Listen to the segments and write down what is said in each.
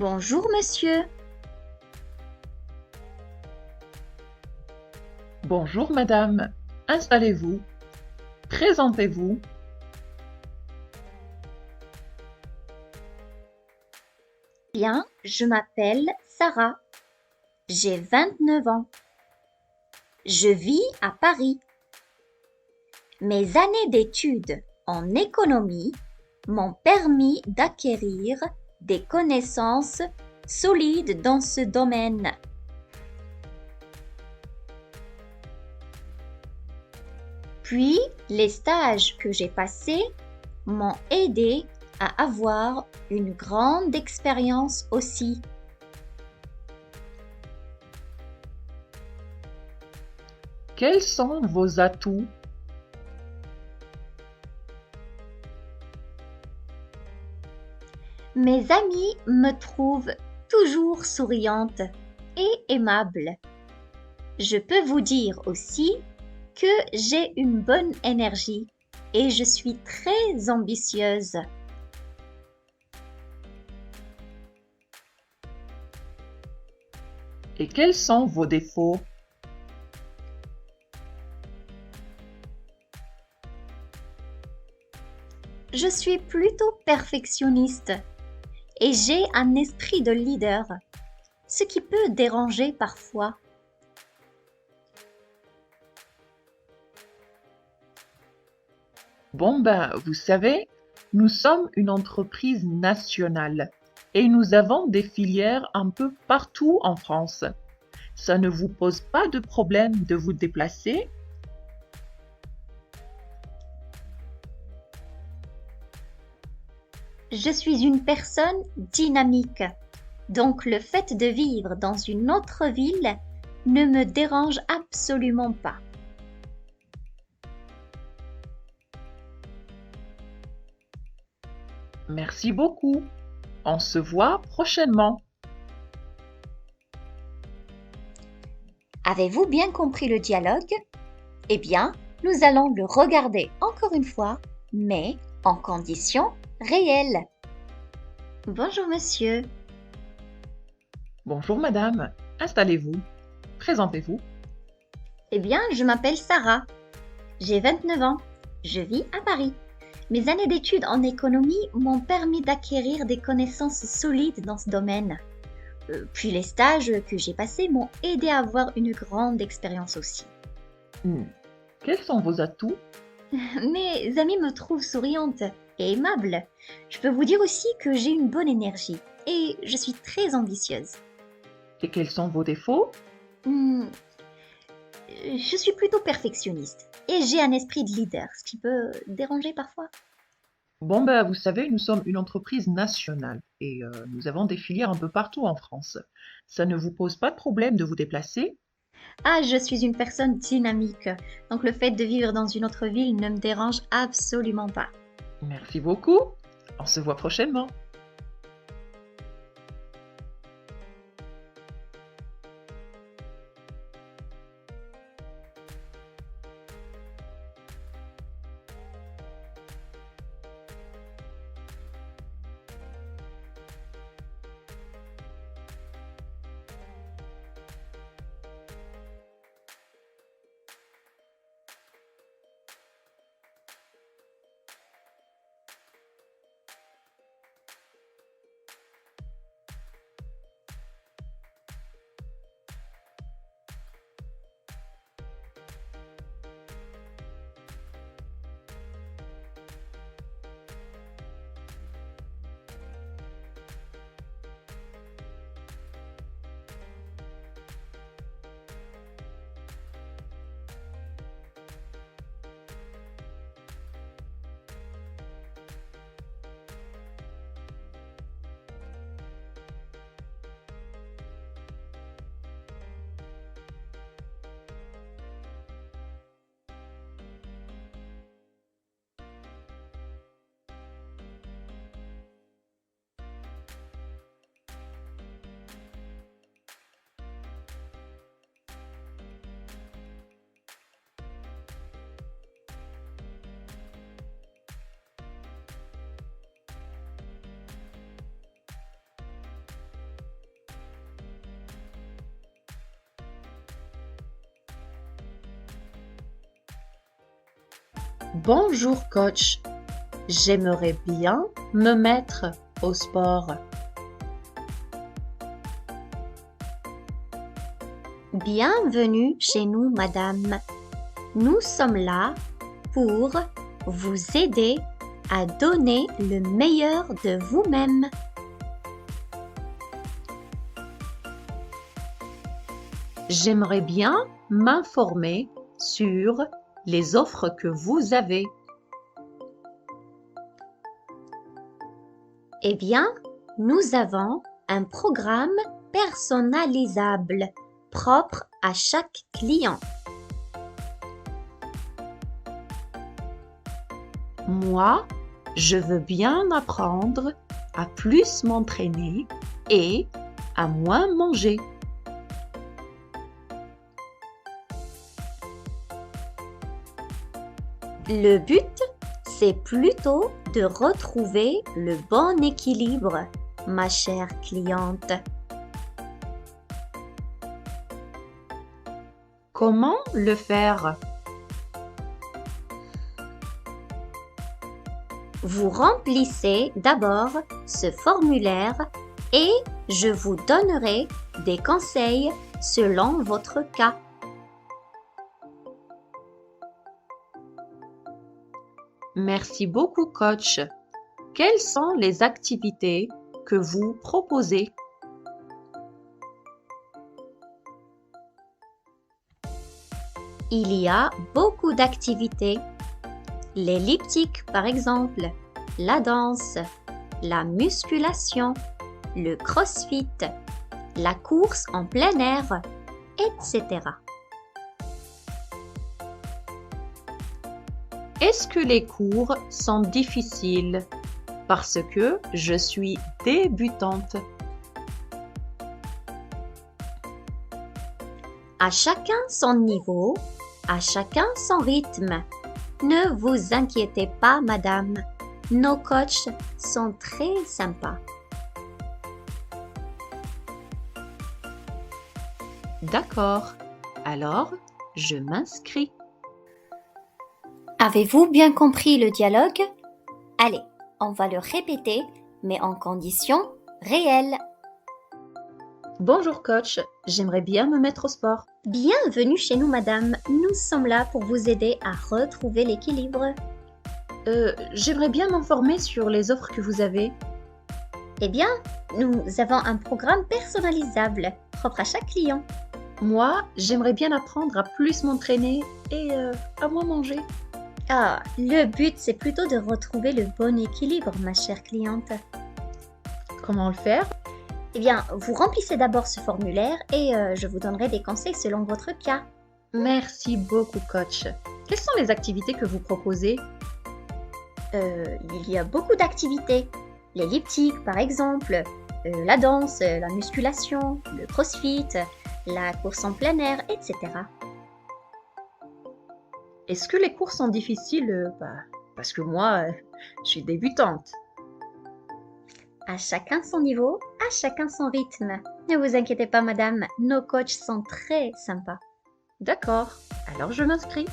Bonjour monsieur. Bonjour madame, installez-vous, présentez-vous. Bien, je m'appelle Sarah. J'ai 29 ans. Je vis à Paris. Mes années d'études en économie m'ont permis d'acquérir des connaissances solides dans ce domaine. Puis, les stages que j'ai passés m'ont aidé à avoir une grande expérience aussi. Quels sont vos atouts? Mes amis me trouvent toujours souriante et aimable. Je peux vous dire aussi que j'ai une bonne énergie et je suis très ambitieuse. Et quels sont vos défauts? Je suis plutôt perfectionniste et j'ai un esprit de leader, ce qui peut déranger parfois. Bon ben, vous savez, nous sommes une entreprise nationale et nous avons des filières un peu partout en France. Ça ne vous pose pas de problème de vous déplacer? Je suis une personne dynamique, donc le fait de vivre dans une autre ville ne me dérange absolument pas. Merci beaucoup. On se voit prochainement. Avez-vous bien compris le dialogue? Eh bien, nous allons le regarder encore une fois, mais en conditions réelles. Bonjour monsieur. Bonjour madame, installez-vous, présentez-vous. Eh bien, je m'appelle Sarah. J'ai 29 ans. Je vis à Paris. Mes années d'études en économie m'ont permis d'acquérir des connaissances solides dans ce domaine. Puis les stages que j'ai passés m'ont aidé à avoir une grande expérience aussi. Hmm. Quels sont vos atouts? Mes amis me trouvent souriante et aimable. Je peux vous dire aussi que j'ai une bonne énergie et je suis très ambitieuse. Et quels sont vos défauts? Hmm, je suis plutôt perfectionniste et j'ai un esprit de leader, ce qui peut déranger parfois. Bon, ben, vous savez, nous sommes une entreprise nationale et nous avons des filières un peu partout en France. Ça ne vous pose pas de problème de vous déplacer? Ah, je suis une personne dynamique, donc le fait de vivre dans une autre ville ne me dérange absolument pas. Merci beaucoup. On se voit prochainement. Bonjour coach, j'aimerais bien me mettre au sport. Bienvenue chez nous, madame. Nous sommes là pour vous aider à donner le meilleur de vous-même. J'aimerais bien m'informer sur les offres que vous avez. Eh bien, nous avons un programme personnalisable propre à chaque client. Moi, je veux bien apprendre à plus m'entraîner et à moins manger. Le but, c'est plutôt de retrouver le bon équilibre, ma chère cliente. Comment le faire? Vous remplissez d'abord ce formulaire et je vous donnerai des conseils selon votre cas. Merci beaucoup, coach. Quelles sont les activités que vous proposez? Il y a beaucoup d'activités. L'elliptique, par exemple, la danse, la musculation, le crossfit, la course en plein air, etc. Est-ce que les cours sont difficiles? Parce que je suis débutante. À chacun son niveau, à chacun son rythme. Ne vous inquiétez pas, madame. Nos coachs sont très sympas. D'accord. Alors, je m'inscris. Avez-vous bien compris le dialogue? Allez, on va le répéter, mais en conditions réelles. Bonjour coach, j'aimerais bien me mettre au sport. Bienvenue chez nous, madame. Nous sommes là pour vous aider à retrouver l'équilibre. J'aimerais bien m'informer sur les offres que vous avez. Eh bien, nous avons un programme personnalisable, propre à chaque client. Moi, j'aimerais bien apprendre à plus m'entraîner et à moins manger. Ah, le but, c'est plutôt de retrouver le bon équilibre, ma chère cliente. Comment le faire? Eh bien, vous remplissez d'abord ce formulaire et je vous donnerai des conseils selon votre cas. Merci beaucoup, coach. Quelles sont les activités que vous proposez? Il y a beaucoup d'activités. L'elliptique, par exemple, la danse, la musculation, le crossfit, la course en plein air, etc. Est-ce que les cours sont difficiles? Parce que moi, je suis débutante. À chacun son niveau, à chacun son rythme. Ne vous inquiétez pas, madame, nos coachs sont très sympas. D'accord, alors je m'inscris.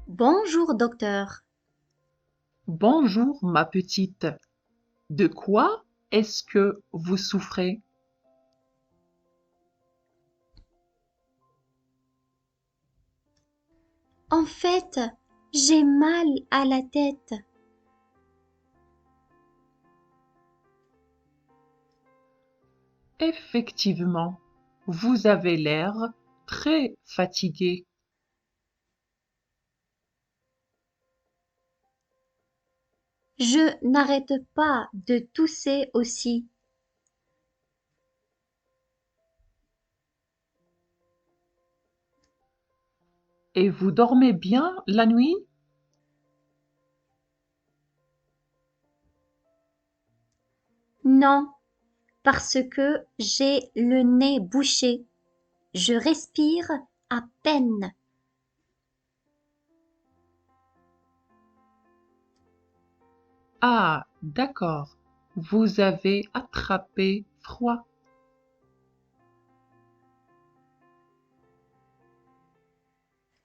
Bonjour, docteur. Bonjour, ma petite. De quoi est-ce que vous souffrez? En fait, j'ai mal à la tête. Effectivement, vous avez l'air très fatigué. Je n'arrête pas de tousser aussi. Et vous dormez bien la nuit? Non, parce que j'ai le nez bouché. Je respire à peine. Ah, d'accord. Vous avez attrapé froid.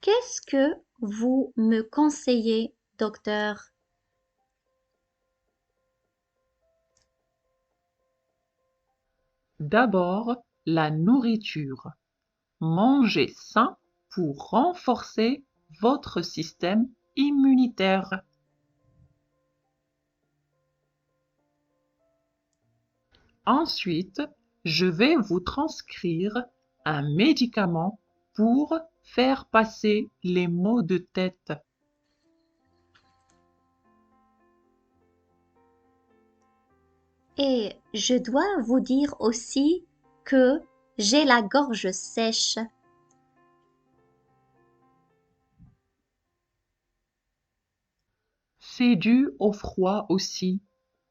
Qu'est-ce que vous me conseillez, docteur? D'abord, la nourriture. Mangez sain pour renforcer votre système immunitaire. Ensuite, je vais vous transcrire un médicament pour faire passer les maux de tête. Et je dois vous dire aussi que j'ai la gorge sèche. C'est dû au froid aussi.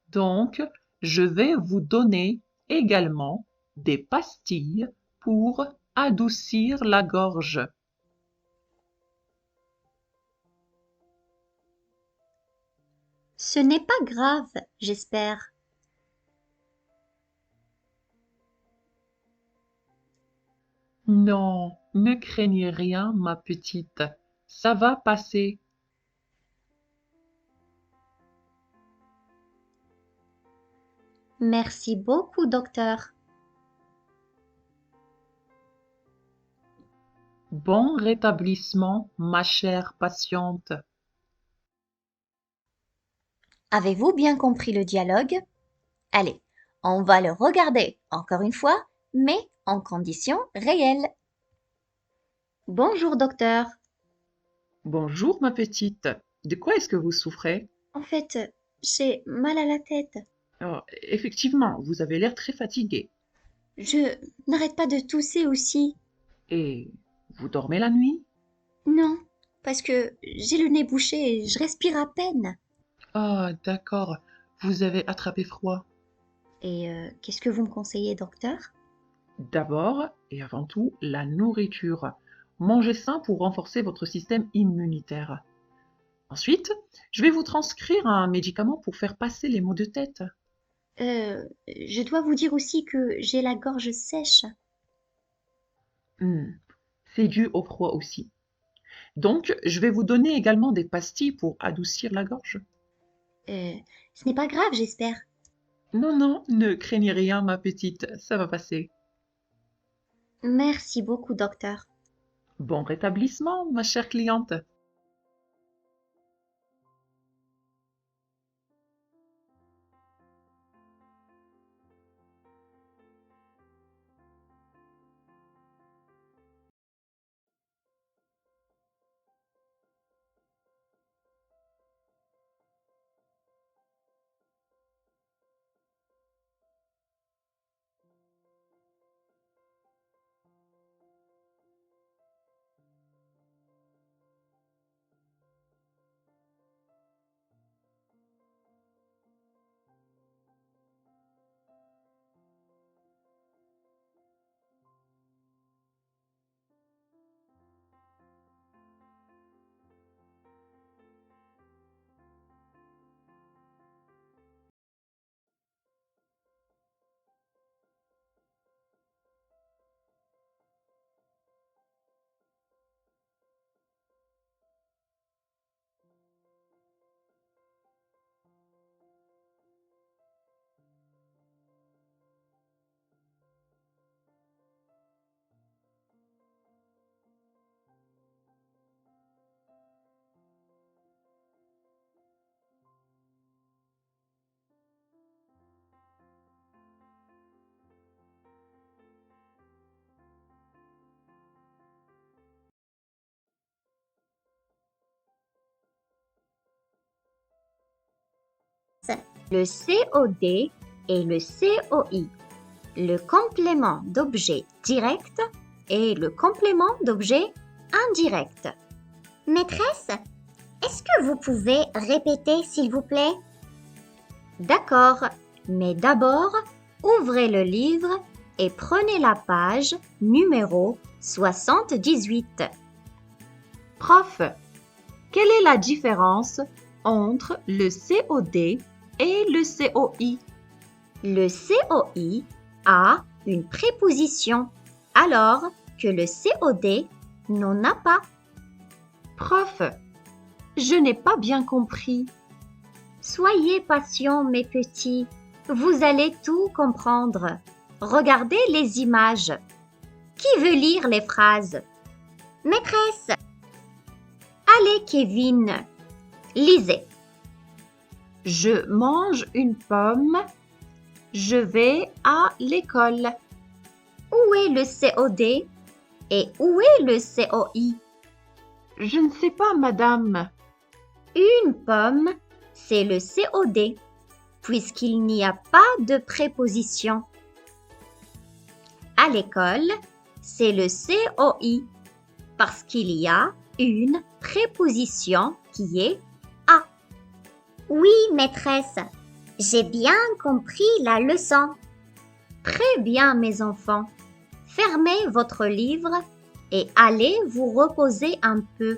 Donc, je vais vous donner également des pastilles pour adoucir la gorge. Ce n'est pas grave, j'espère. Non, ne craignez rien, ma petite. Ça va passer. Merci beaucoup, docteur. Bon rétablissement, ma chère patiente. Avez-vous bien compris le dialogue? Allez, on va le regarder encore une fois, mais en conditions réelles. Bonjour, docteur. Bonjour, ma petite. De quoi est-ce que vous souffrez? En fait, j'ai mal à la tête. Oh, effectivement, vous avez l'air très fatigué. Je n'arrête pas de tousser aussi. Et vous dormez la nuit? Non, parce que j'ai le nez bouché et je respire à peine. Ah, d'accord. Vous avez attrapé froid. Et qu'est-ce que vous me conseillez, docteur? D'abord et avant tout, la nourriture. Mangez sain pour renforcer votre système immunitaire. Ensuite, je vais vous transcrire un médicament pour faire passer les maux de tête. Je dois vous dire aussi que j'ai la gorge sèche. Hmm, c'est dû au froid aussi. Donc, je vais vous donner également des pastilles pour adoucir la gorge. Euh, ce n'est pas grave, j'espère. Non, non, ne craignez rien, ma petite, ça va passer. Merci beaucoup, docteur. Bon rétablissement, ma chère cliente. Le COD et le COI. Le complément d'objet direct et le complément d'objet indirect. Maîtresse, est-ce que vous pouvez répéter s'il vous plaît? D'accord, mais d'abord, ouvrez le livre et prenez la page numéro 78. Prof, quelle est la différence entre le COD et le COI? Le COI a une préposition, alors que le COD n'en a pas. Prof, je n'ai pas bien compris. Soyez patients, mes petits. Vous allez tout comprendre. Regardez les images. Qui veut lire les phrases? Maîtresse! Allez, Kevin, lisez. Je mange une pomme. Je vais à l'école. Où est le COD et où est le COI? Je ne sais pas, madame. Une pomme, c'est le COD, puisqu'il n'y a pas de préposition. À l'école, c'est le COI, parce qu'il y a une préposition qui est à. Oui, maîtresse, j'ai bien compris la leçon. Très bien, mes enfants. Fermez votre livre et allez vous reposer un peu.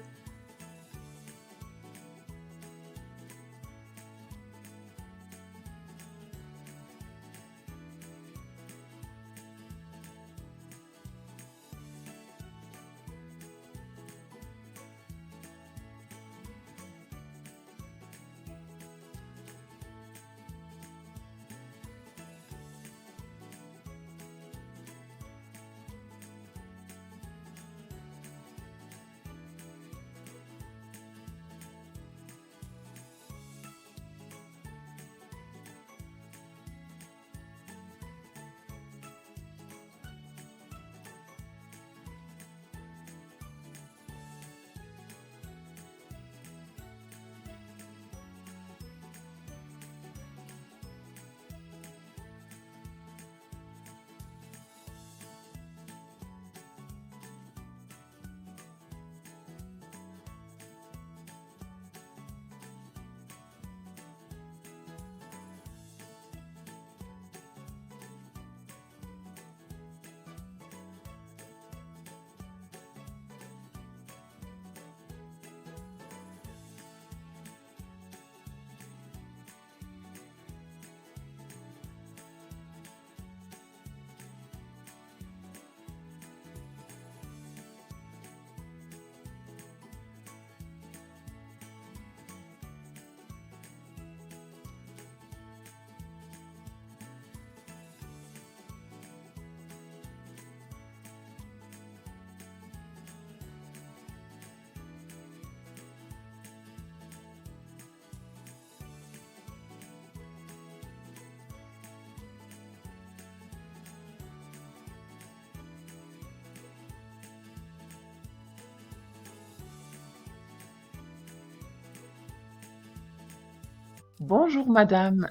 Bonjour, madame.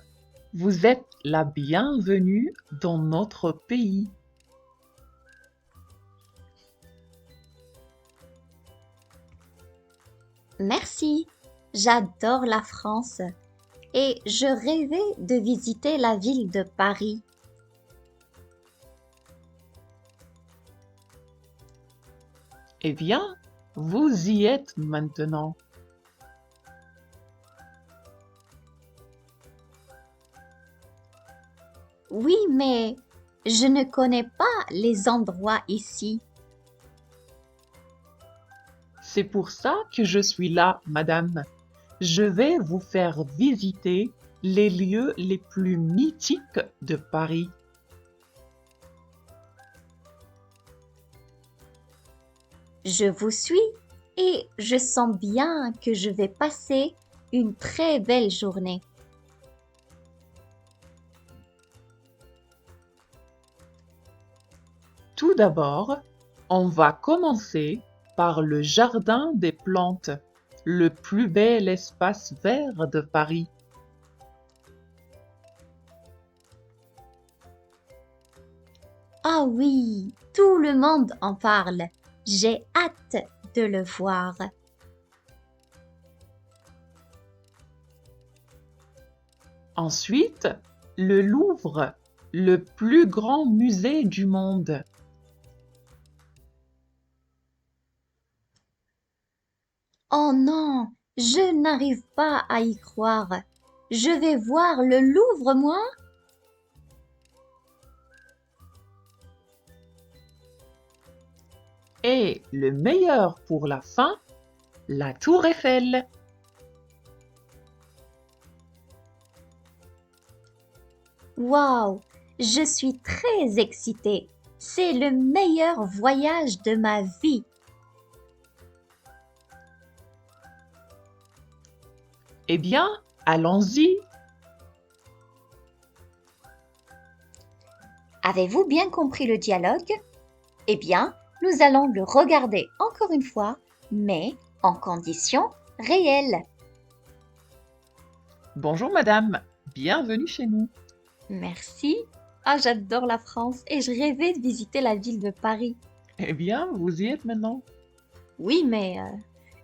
Vous êtes la bienvenue dans notre pays. Merci, j'adore la France et je rêvais de visiter la ville de Paris. Eh bien, vous y êtes maintenant. Oui, mais je ne connais pas les endroits ici. C'est pour ça que je suis là, madame. Je vais vous faire visiter les lieux les plus mythiques de Paris. Je vous suis et je sens bien que je vais passer une très belle journée. Tout d'abord, on va commencer par le Jardin des plantes, le plus bel espace vert de Paris. Ah oui, tout le monde en parle. J'ai hâte de le voir. Ensuite, le Louvre, le plus grand musée du monde. Oh non, je n'arrive pas à y croire. Je vais voir le Louvre, moi? Et le meilleur pour la fin, la Tour Eiffel. Waouh, je suis très excitée. C'est le meilleur voyage de ma vie. Eh bien, allons-y. Avez-vous bien compris le dialogue? Eh bien, nous allons le regarder encore une fois, mais en conditions réelles. Bonjour madame, bienvenue chez nous. Merci. Ah, j'adore la France et je rêvais de visiter la ville de Paris. Eh bien, vous y êtes maintenant. Oui, mais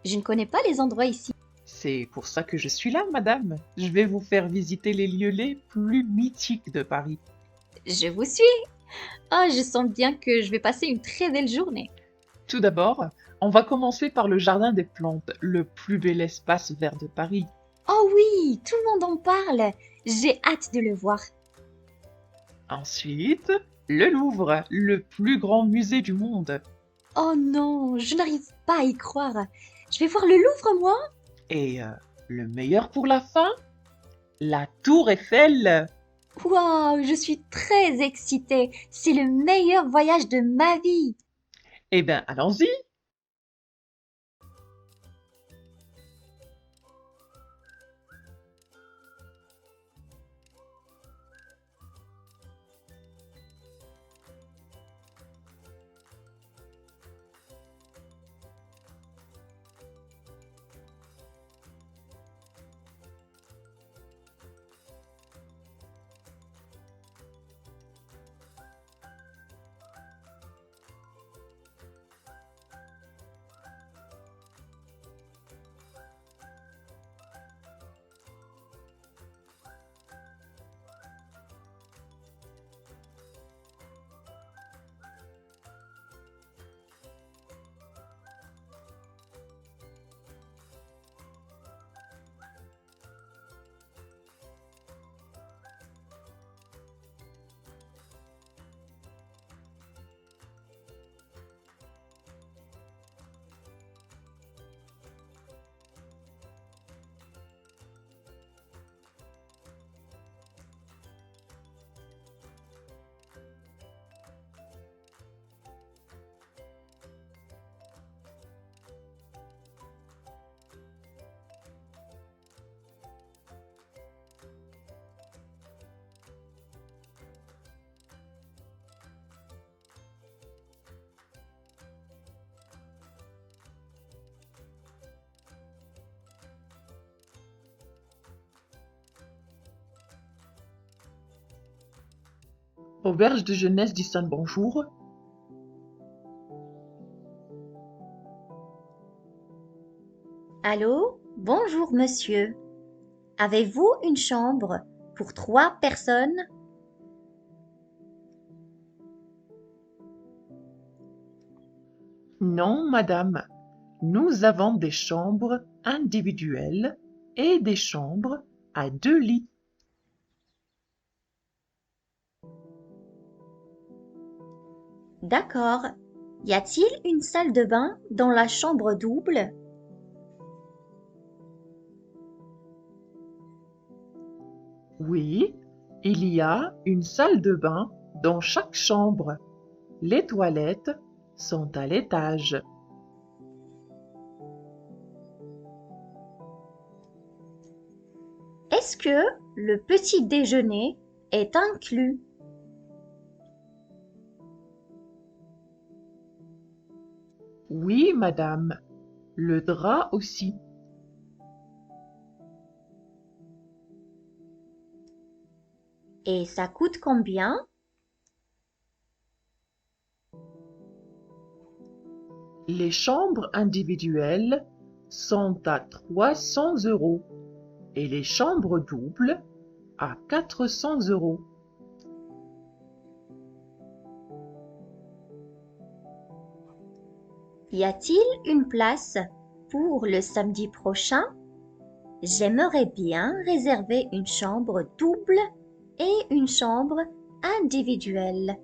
je ne connais pas les endroits ici. C'est pour ça que je suis là, madame. Je vais vous faire visiter les lieux les plus mythiques de Paris. Je vous suis. Ah, je sens bien que je vais passer une très belle journée. Tout d'abord, on va commencer par le Jardin des Plantes, le plus bel espace vert de Paris. Oh oui, tout le monde en parle. J'ai hâte de le voir. Ensuite, le Louvre, le plus grand musée du monde. Oh non, je n'arrive pas à y croire. Je vais voir le Louvre, moi? Et le meilleur pour la fin, la Tour Eiffel. Waouh, je suis très excitée. C'est le meilleur voyage de ma vie. Eh bien, allons-y. Auberge de jeunesse dit bonjour. Allô? Bonjour, monsieur. Avez-vous une chambre pour 3 personnes? Non, madame. Nous avons des chambres individuelles et des chambres à 2 lits. D'accord. Y a-t-il une salle de bain dans la chambre double? Oui, il y a une salle de bain dans chaque chambre. Les toilettes sont à l'étage. Est-ce que le petit déjeuner est inclus? Oui, madame. Le drap aussi. Et ça coûte combien? Les chambres individuelles sont à 300 € et les chambres doubles à 400 €. Y a-t-il une place pour le samedi prochain? J'aimerais bien réserver une chambre double et une chambre individuelle.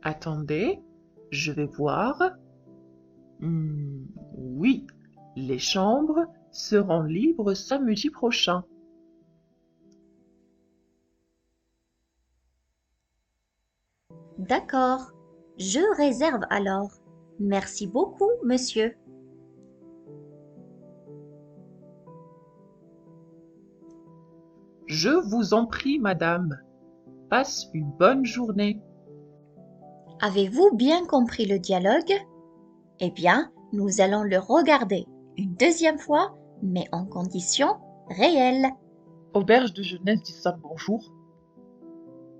Attendez, je vais voir. Oui, les chambres seront libres samedi prochain. D'accord, je réserve alors. Merci beaucoup, monsieur. Je vous en prie, madame. Passe une bonne journée. Avez-vous bien compris le dialogue? Eh bien, nous allons le regarder une deuxième fois, mais en conditions réelles. Auberge de jeunesse dit ça bonjour.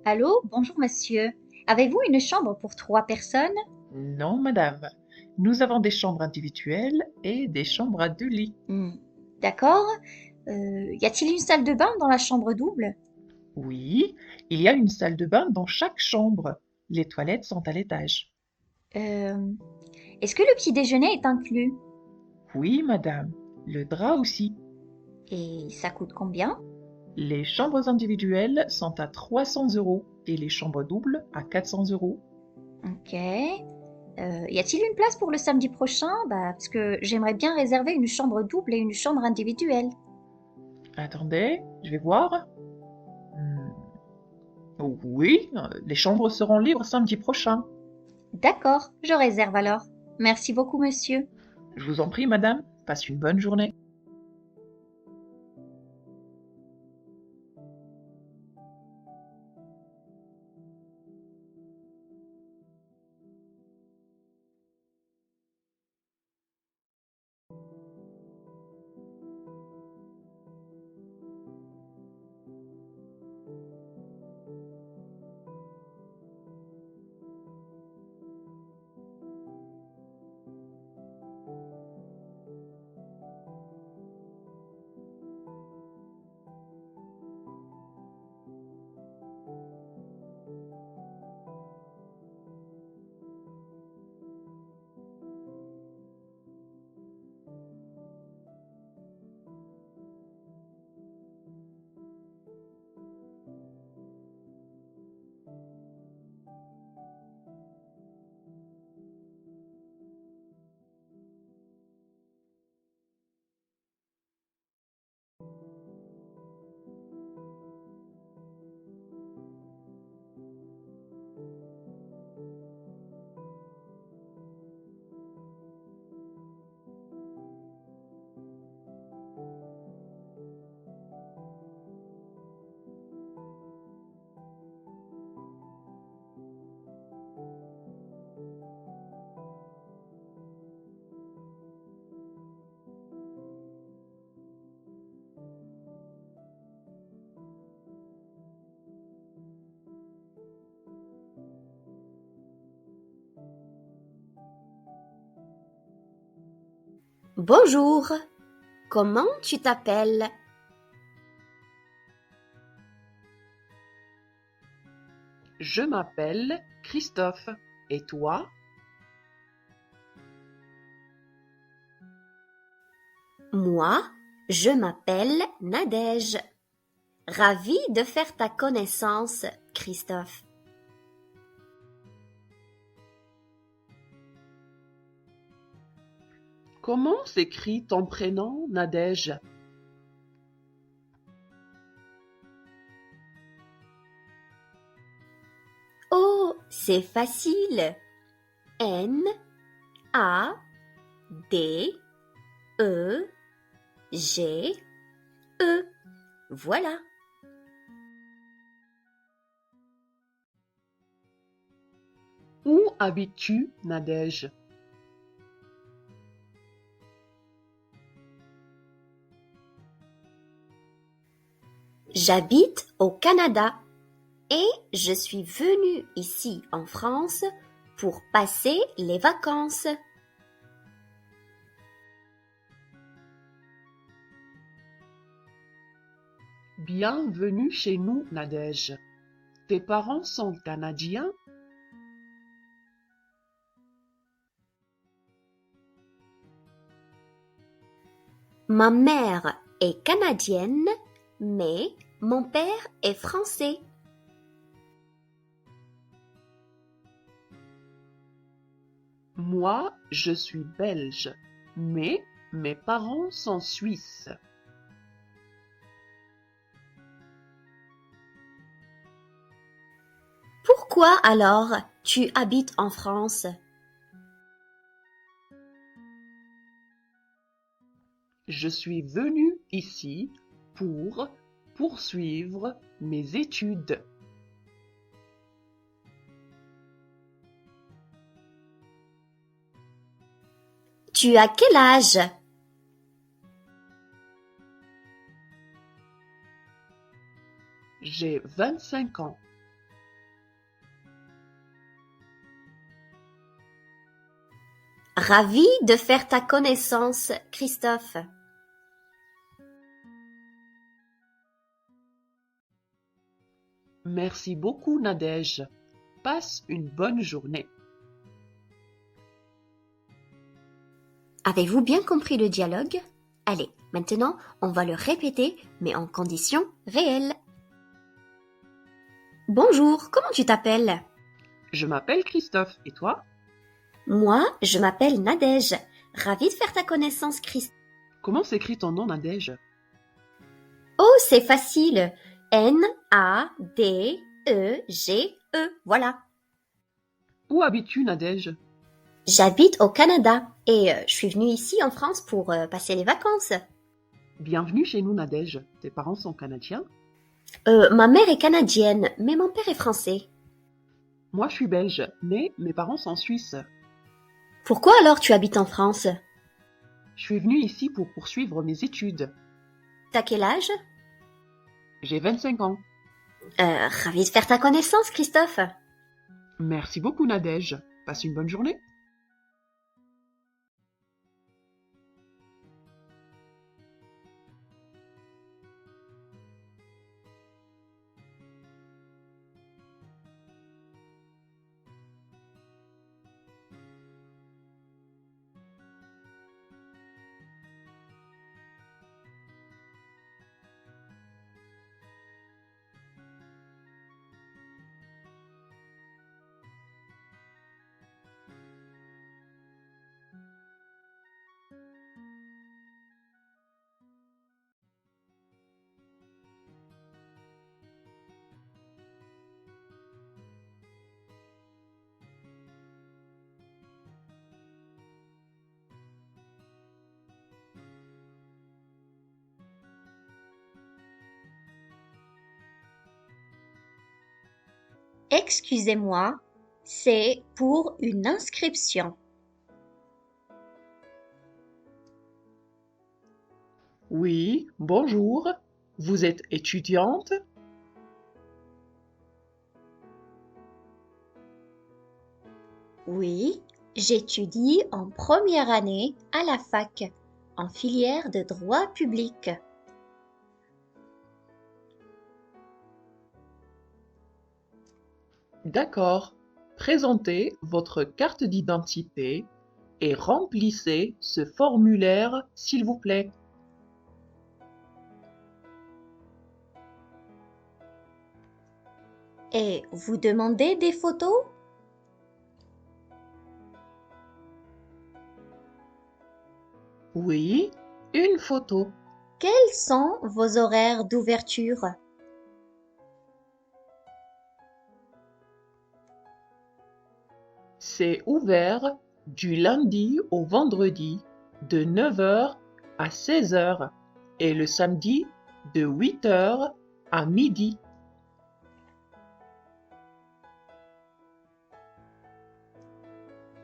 Allô, bonjour monsieur. Avez-vous une chambre pour 3 personnes? Non, madame. Nous avons des chambres individuelles et des chambres à 2 lits. D'accord. Y a-t-il une salle de bain dans la chambre double? Oui, il y a une salle de bain dans chaque chambre. Les toilettes sont à l'étage. Euh, Est-ce que le petit déjeuner est inclus? Oui, madame. Le drap aussi. Et ça coûte combien? Les chambres individuelles sont à 300 € et les chambres doubles à 400 €. Ok. Y a-t-il une place pour le samedi prochain? Parce que j'aimerais bien réserver une chambre double et une chambre individuelle. Attendez, je vais voir. Hmm, Oui, les chambres seront libres samedi prochain. D'accord, je réserve alors. Merci beaucoup, monsieur. Je vous en prie, madame. Passe une bonne journée. Bonjour, comment tu t'appelles? Je m'appelle Christophe. Et toi? Moi, je m'appelle Nadège. Ravie de faire ta connaissance, Christophe. Comment s'écrit ton prénom, Nadège? Oh, c'est facile. N, A, D, E, G, E. Voilà. Où habites-tu, Nadège? J'habite au Canada. Et je suis venue ici en France pour passer les vacances. Bienvenue chez nous, Nadège. Tes parents sont canadiens? Ma mère est canadienne, mais mon père est français. Moi, je suis belge, mais mes parents sont suisses. Pourquoi alors tu habites en France? Je suis venu ici pour poursuivre mes études. Tu as quel âge? J'ai 25 ans. Ravi de faire ta connaissance, Christophe. Merci beaucoup, Nadège. Passe une bonne journée. Avez-vous bien compris le dialogue? Allez, maintenant, on va le répéter, mais en conditions réelles. Bonjour, comment tu t'appelles? Je m'appelle Christophe, et toi? Moi, je m'appelle Nadège. Ravie de faire ta connaissance, Christophe. Comment s'écrit ton nom, Nadège? Oh, c'est facile. N-A-D-E-G-E. Voilà. Où habites-tu, Nadège? J'habite au Canada et je suis venue ici en France pour passer les vacances. Bienvenue chez nous, Nadège. Tes parents sont canadiens? Ma mère est canadienne, mais mon père est français. Moi, je suis belge, mais mes parents sont suisses. Pourquoi alors tu habites en France? Je suis venu ici pour poursuivre mes études. T'as quel âge? J'ai 25 ans. Ravie de faire ta connaissance, Christophe. Merci beaucoup, Nadège. Passe une bonne journée. Excusez-moi, c'est pour une inscription. Oui, bonjour. Vous êtes étudiante? Oui, j'étudie en première année à la fac, en filière de droit public. D'accord. Présentez votre carte d'identité et remplissez ce formulaire, s'il vous plaît. Et vous demandez des photos? Oui, une photo. Quels sont vos horaires d'ouverture? C'est ouvert du lundi au vendredi de 9 heures à 16 heures et le samedi de 8 heures à midi.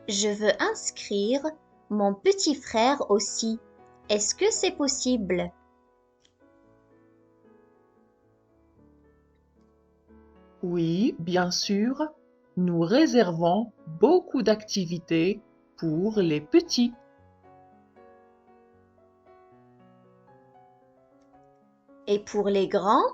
Je veux inscrire mon petit frère aussi. Est-ce que c'est possible? Oui, bien sûr, nous réservons beaucoup d'activités pour les petits. Et pour les grands?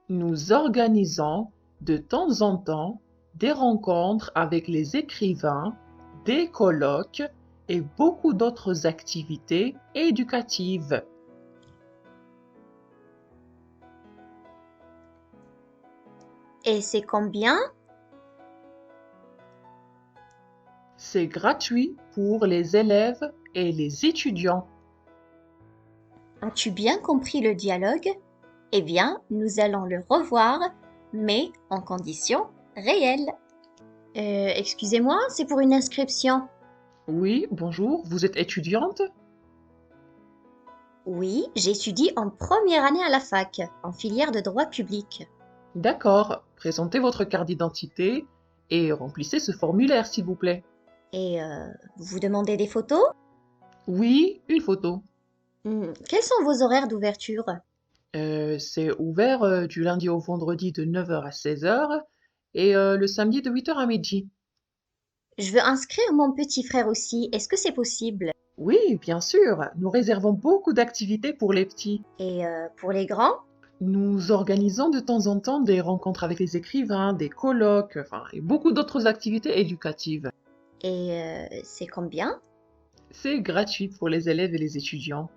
Nous organisons de temps en temps des rencontres avec les écrivains, des colloques et beaucoup d'autres activités éducatives. Et c'est combien? C'est gratuit pour les élèves et les étudiants. As-tu bien compris le dialogue? Eh bien, nous allons le revoir, mais en conditions réelles. Excusez-moi, c'est pour une inscription. Oui, bonjour, vous êtes étudiante? Oui, j'étudie en première année à la fac, en filière de droit public. D'accord, présentez votre carte d'identité et remplissez ce formulaire, s'il vous plaît. Et vous demandez des photos? Oui, une photo. Quels sont vos horaires d'ouverture? C'est ouvert du lundi au vendredi de 9 heures à 16 heures et le samedi de 8 heures à midi. Je veux inscrire mon petit frère aussi. Est-ce que c'est possible? Oui, bien sûr, nous réservons beaucoup d'activités pour les petits. Et pour les grands? Nous organisons de temps en temps des rencontres avec les écrivains, des colloques, enfin, et beaucoup d'autres activités éducatives. Et c'est combien? C'est gratuit pour les élèves et les étudiants.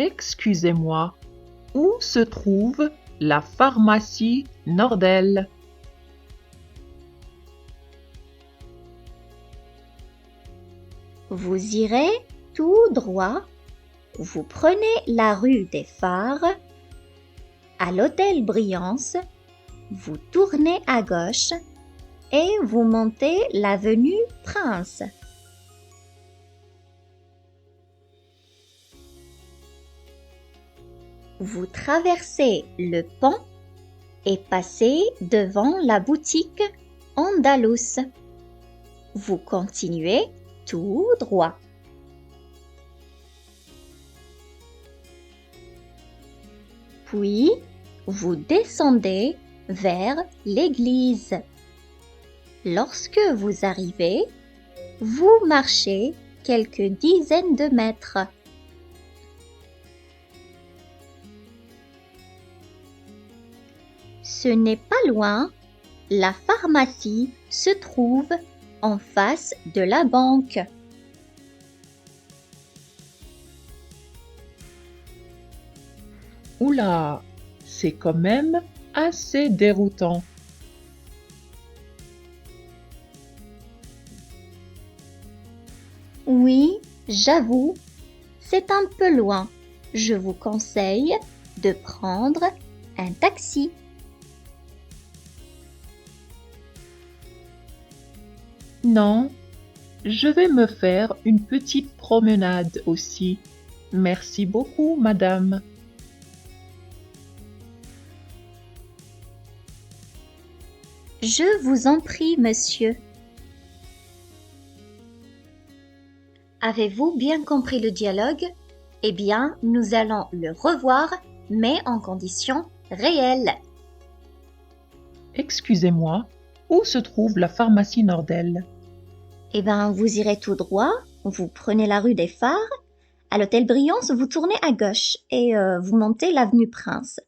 Excusez-moi, où se trouve la pharmacie Nordel? Vous irez tout droit. Vous prenez la rue des Phares. À l'hôtel Briance, vous tournez à gauche et vous montez l'avenue Prince. Vous traversez le pont et passez devant la boutique Andalous. Vous continuez tout droit. Puis, vous descendez vers l'église. Lorsque vous arrivez, vous marchez quelques dizaines de mètres. Ce n'est pas loin, la pharmacie se trouve en face de la banque. Oula, c'est quand même assez déroutant. Oui, j'avoue, c'est un peu loin. Je vous conseille de prendre un taxi. Non, je vais me faire une petite promenade aussi. Merci beaucoup, madame. Je vous en prie, monsieur. Avez-vous bien compris le dialogue? Eh bien, nous allons le revoir, mais en conditions réelles. Excusez-moi, où se trouve la pharmacie Nordel? Eh bien, vous irez tout droit, vous prenez la rue des Phares. À l'hôtel Briance, vous tournez à gauche et vous montez l'avenue Prince.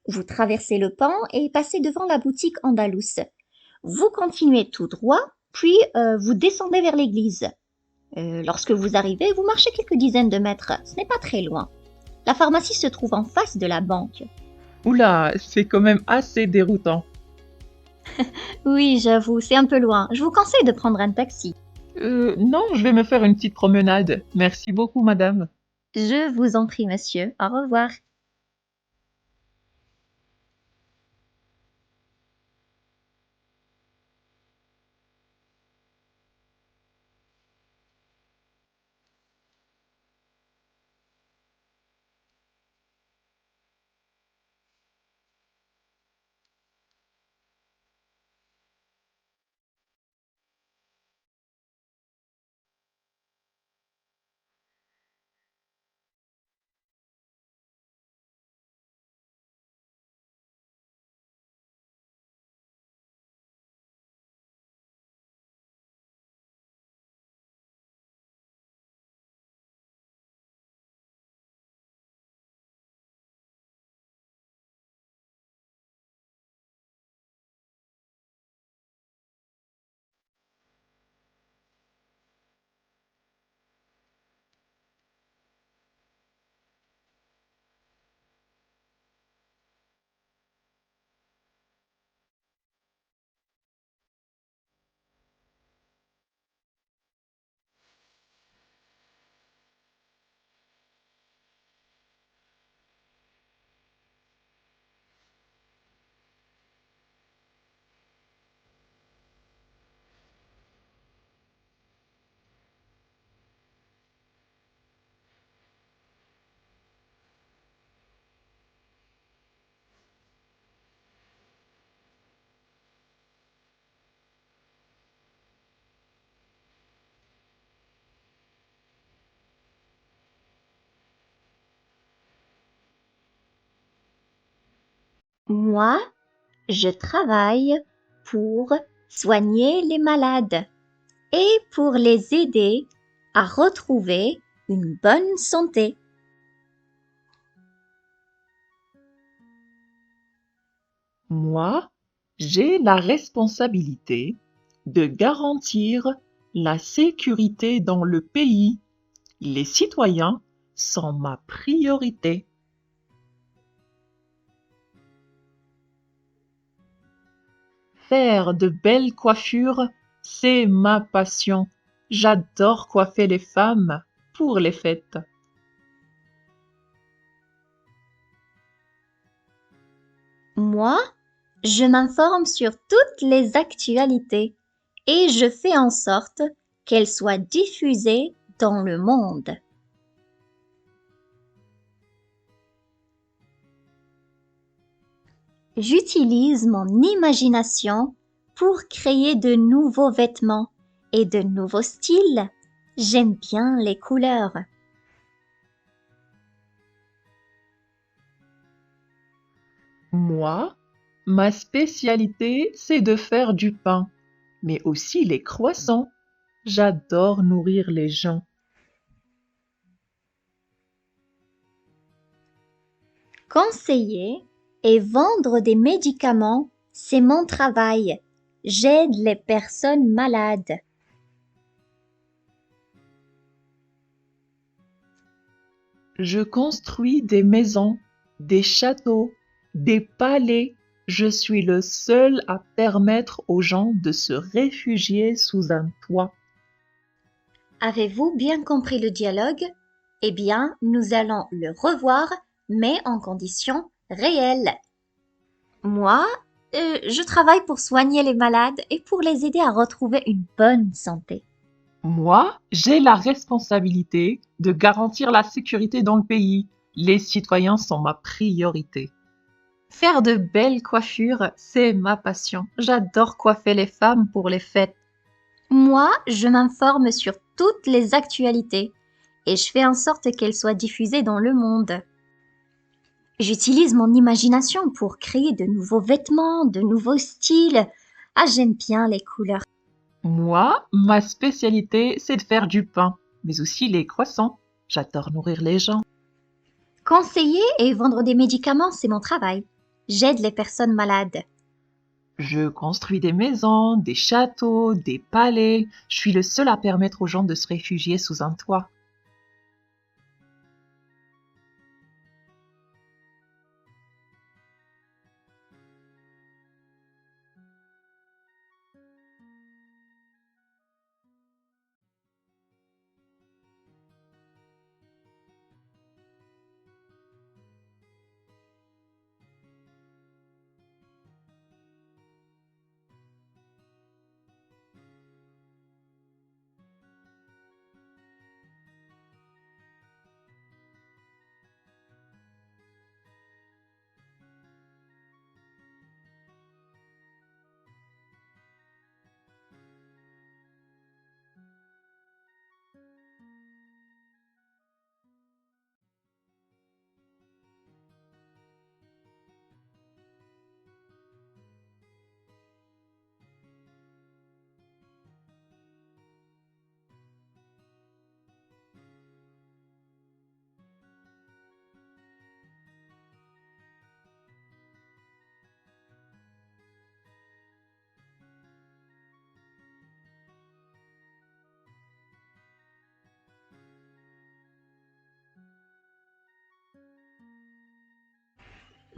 Vous traversez le pont et passez devant la boutique Andalous. Vous continuez tout droit, puis vous descendez vers l'église. Lorsque vous arrivez, vous marchez quelques dizaines de mètres. Ce n'est pas très loin. La pharmacie se trouve en face de la banque. Oula, c'est quand même assez déroutant. Oui, j'avoue, c'est un peu loin. Je vous conseille de prendre un taxi. Non, je vais me faire une petite promenade. Merci beaucoup, madame. Je vous en prie, monsieur. Au revoir. Moi, je travaille pour soigner les malades et pour les aider à retrouver une bonne santé. Moi, j'ai la responsabilité de garantir la sécurité dans le pays. Les citoyens sont ma priorité. Faire de belles coiffures, c'est ma passion. J'adore coiffer les femmes pour les fêtes. Moi, je m'informe sur toutes les actualités et je fais en sorte qu'elles soient diffusées dans le monde. J'utilise mon imagination pour créer de nouveaux vêtements et de nouveaux styles. J'aime bien les couleurs. Moi, ma spécialité, c'est de faire du pain, mais aussi les croissants. J'adore nourrir les gens. Conseiller et vendre des médicaments, c'est mon travail. J'aide les personnes malades. Je construis des maisons, des châteaux, des palais. Je suis le seul à permettre aux gens de se réfugier sous un toit. Avez-vous bien compris le dialogue? Eh bien, nous allons le revoir, mais en conditions réelles. Moi, je travaille pour soigner les malades et pour les aider à retrouver une bonne santé. Moi, j'ai la responsabilité de garantir la sécurité dans le pays. Les citoyens sont ma priorité. Faire de belles coiffures, c'est ma passion. J'adore coiffer les femmes pour les fêtes. Moi, je m'informe sur toutes les actualités et je fais en sorte qu'elles soient diffusées dans le monde. J'utilise mon imagination pour créer de nouveaux vêtements, de nouveaux styles. Ah, j'aime bien les couleurs. Moi, ma spécialité, c'est de faire du pain, mais aussi les croissants. J'adore nourrir les gens. Conseiller et vendre des médicaments, c'est mon travail. J'aide les personnes malades. Je construis des maisons, des châteaux, des palais. Je suis le seul à permettre aux gens de se réfugier sous un toit.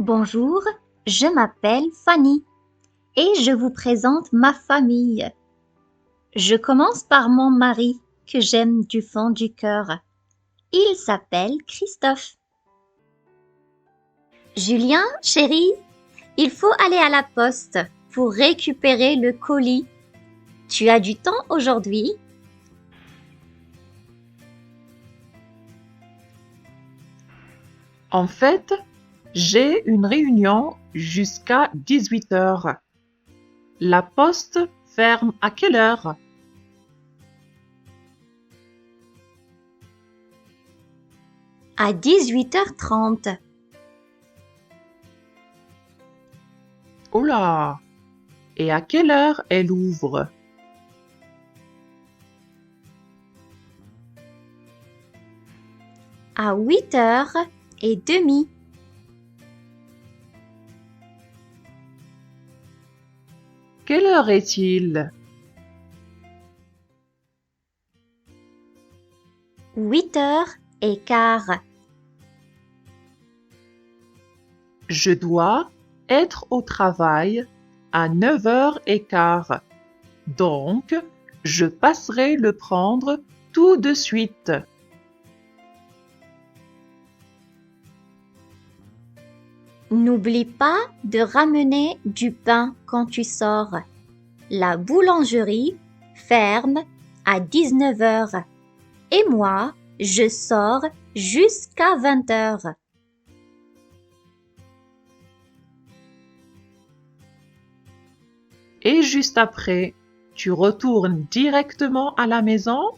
Bonjour, je m'appelle Fanny et je vous présente ma famille. Je commence par mon mari que j'aime du fond du cœur. Il s'appelle Christophe. Julien, chérie, il faut aller à la poste pour récupérer le colis. Tu as du temps aujourd'hui? En fait, j'ai une réunion jusqu'à 18 heures. La poste ferme à quelle heure? À 18h30. Oh là! Et à quelle heure elle ouvre? À 8h30. Quelle heure est-il? 8h15. Je dois être au travail à 9h15. Donc, je passerai le prendre tout de suite. N'oublie pas de ramener du pain quand tu sors. La boulangerie ferme à 19h. Et moi, je sors jusqu'à 20h. Et juste après, tu retournes directement à la maison?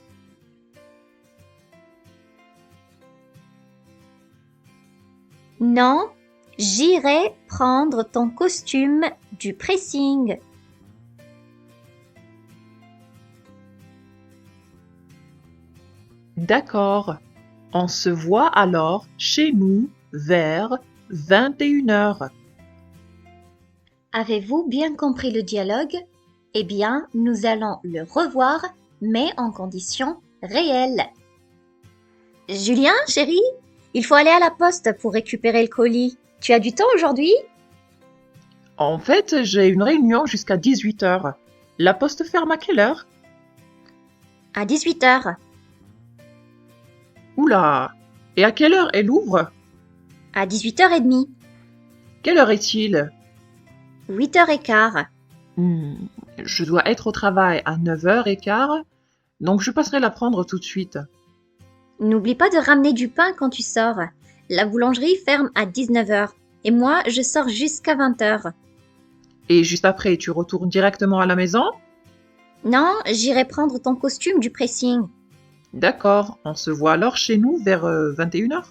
Non, j'irai prendre ton costume du pressing. D'accord. On se voit alors chez nous vers 21h. Avez-vous bien compris le dialogue? Eh bien, nous allons le revoir, mais en conditions réelles. Julien, chérie, il faut aller à la poste pour récupérer le colis. Tu as du temps aujourd'hui? En fait, j'ai une réunion jusqu'à 18h. La poste ferme à quelle heure? À 18h. Oula! Et à quelle heure elle ouvre? À 18h30, Quelle heure est-il? 8h15. Hmm, je dois être au travail à 9h15, donc je passerai la prendre tout de suite. N'oublie pas de ramener du pain quand tu sors. La boulangerie ferme à 19h et moi, je sors jusqu'à 20h. Et juste après, tu retournes directement à la maison? Non, j'irai prendre ton costume du pressing. D'accord, on se voit alors chez nous vers 21h.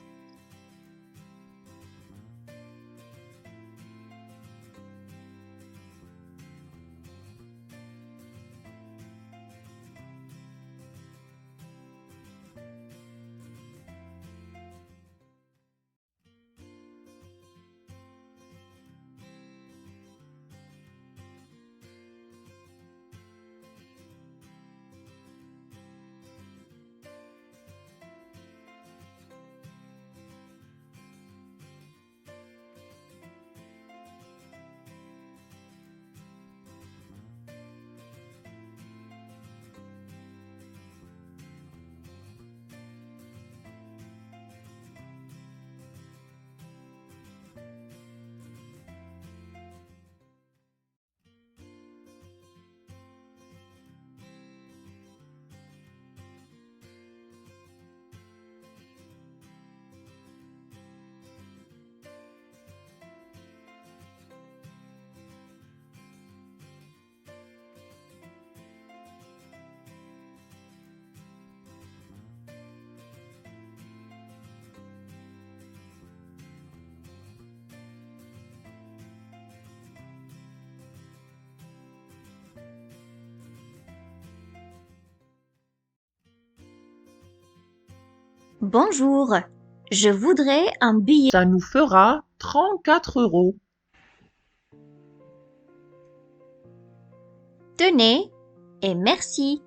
Bonjour, je voudrais un billet. Ça nous fera 34 euros. Tenez et merci.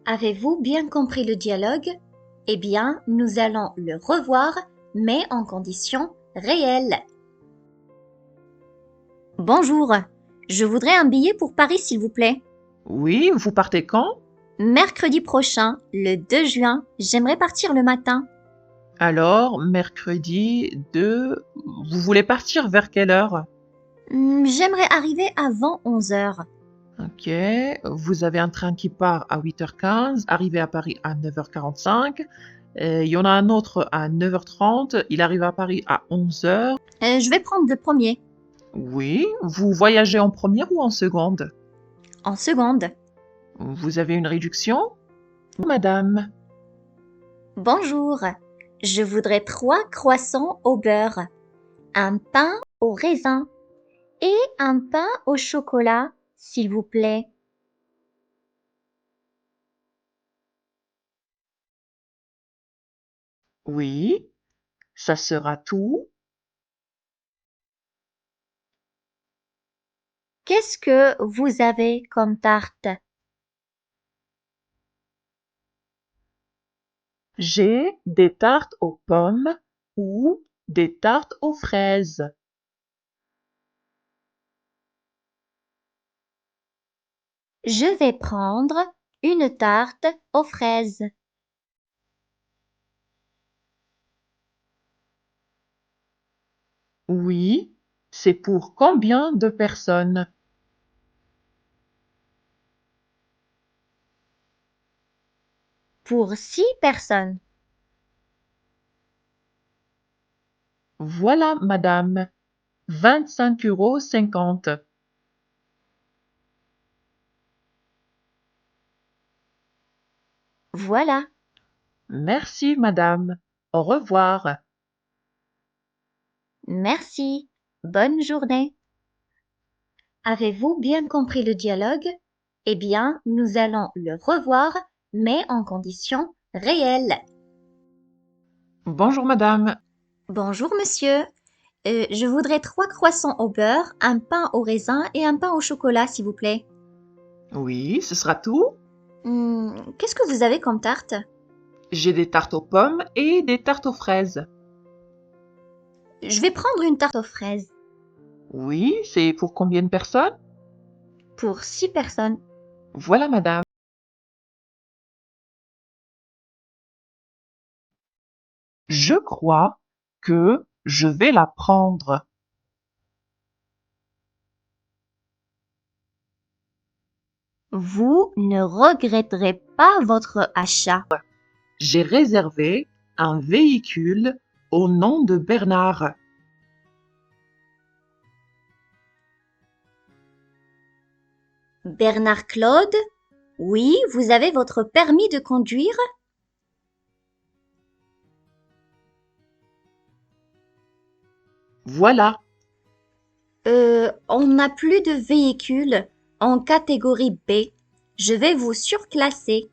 Avez-vous bien compris le dialogue? Eh bien, nous allons le revoir, mais en conditions réelles. Bonjour, je voudrais un billet pour Paris, s'il vous plaît. Oui, vous partez quand? Mercredi prochain, le 2 juin, j'aimerais partir le matin. Alors, mercredi 2, vous voulez partir vers quelle heure? J'aimerais arriver avant 11h. Ok, vous avez un train qui part à 8h15, arrivé à Paris à 9h45. Il y en a un autre à 9h30, il arrive à Paris à 11h. Je vais prendre le premier. Oui, vous voyagez en première ou en seconde? En seconde. Vous avez une réduction? Madame. Bonjour, je voudrais 3 croissants au beurre, un pain au raisin et un pain au chocolat, s'il vous plaît. Oui, ça sera tout. Qu'est-ce que vous avez comme tarte? J'ai des tartes aux pommes ou des tartes aux fraises. Je vais prendre une tarte aux fraises. Oui, c'est pour combien de personnes? Pour 6 personnes. Voilà, madame, 25,50 €. Voilà. Merci, madame. Au revoir. Merci. Bonne journée. Avez-vous bien compris le dialogue? Eh bien, nous allons le revoir, mais en conditions réelles. Bonjour, madame. Bonjour, monsieur. Je voudrais 3 croissants au beurre, un pain au raisin et un pain au chocolat, s'il vous plaît. Oui, ce sera tout. Qu'est-ce que vous avez comme tarte? J'ai des tartes aux pommes et des tartes aux fraises. Je vais prendre une tarte aux fraises. Oui, c'est pour combien de personnes? Pour 6 personnes. Voilà, madame. Je crois que je vais la prendre. Vous ne regretterez pas votre achat. J'ai réservé un véhicule au nom de Bernard. Bernard Claude, oui, vous avez votre permis de conduire? Voilà. On n'a plus de véhicule en catégorie B. Je vais vous surclasser.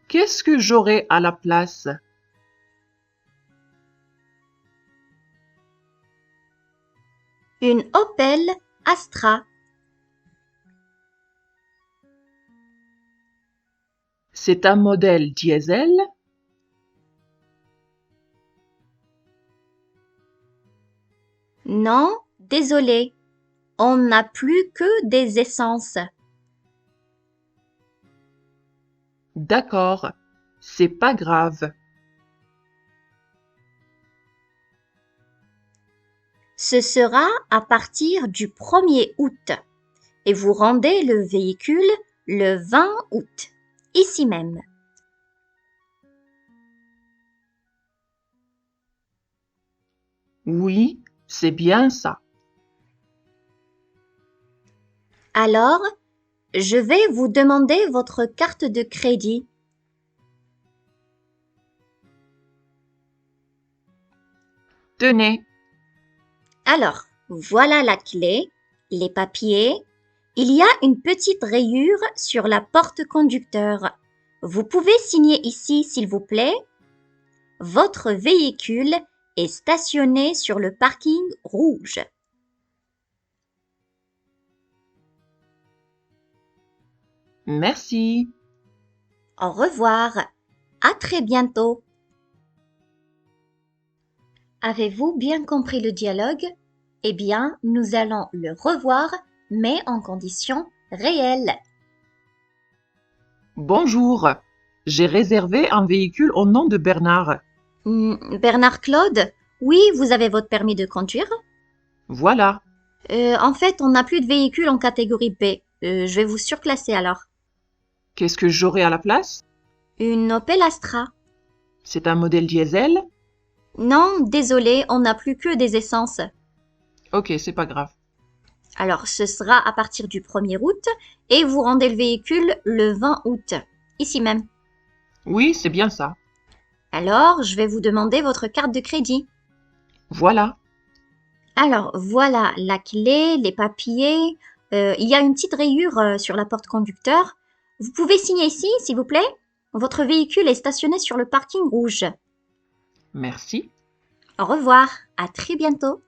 Qu'est-ce que j'aurai à la place? Une Opel Astra. C'est un modèle diesel? Non, désolé. On n'a plus que des essences. D'accord, c'est pas grave. Ce sera à partir du 1er août et vous rendez le véhicule le 20 août, ici même. Oui, c'est bien ça. Alors, je vais vous demander votre carte de crédit. Tenez, Alors, voilà la clé, les papiers. Il y a une petite rayure sur la porte conducteur. Vous pouvez signer ici, s'il vous plaît. Votre véhicule est stationné sur le parking rouge. merci. Au revoir. À très bientôt. Avez-vous bien compris le dialogue? Eh bien, nous allons le revoir, mais en conditions réelles. Bonjour. J'ai réservé un véhicule au nom de Bernard. Bernard Claude? Oui, vous avez votre permis de conduire? Voilà. En fait, on n'a plus de véhicule en catégorie B. Je vais vous surclasser alors. Qu'est-ce que j'aurai à la place? Une Opel Astra. C'est un modèle diesel? Non, désolé, on n'a plus que des essences. Ok, c'est pas grave. Alors, ce sera à partir du 1er août et vous rendez le véhicule le 20 août, ici même. Oui, c'est bien ça. Alors, je vais vous demander votre carte de crédit. Voilà. Alors, voilà la clé, les papiers. Il y a une petite rayure sur la porte conducteur. Vous pouvez signer ici, s'il vous plaît. Votre véhicule est stationné sur le parking rouge. Merci. Au revoir, à très bientôt.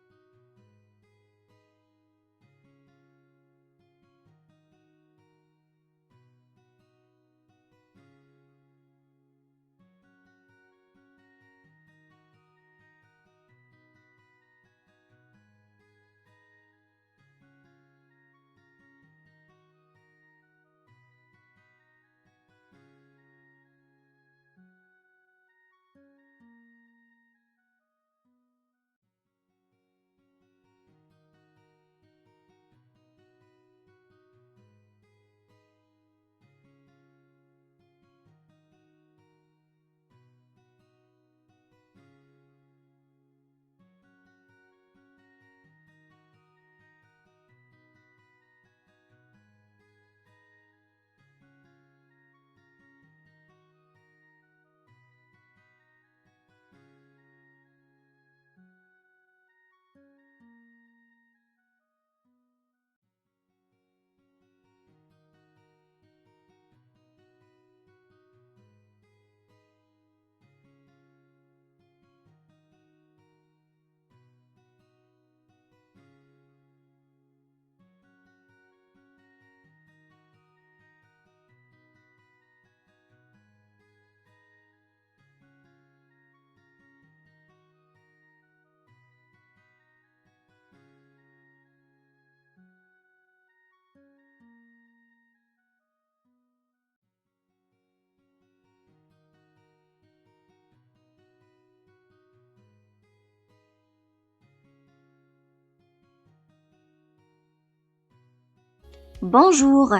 Bonjour,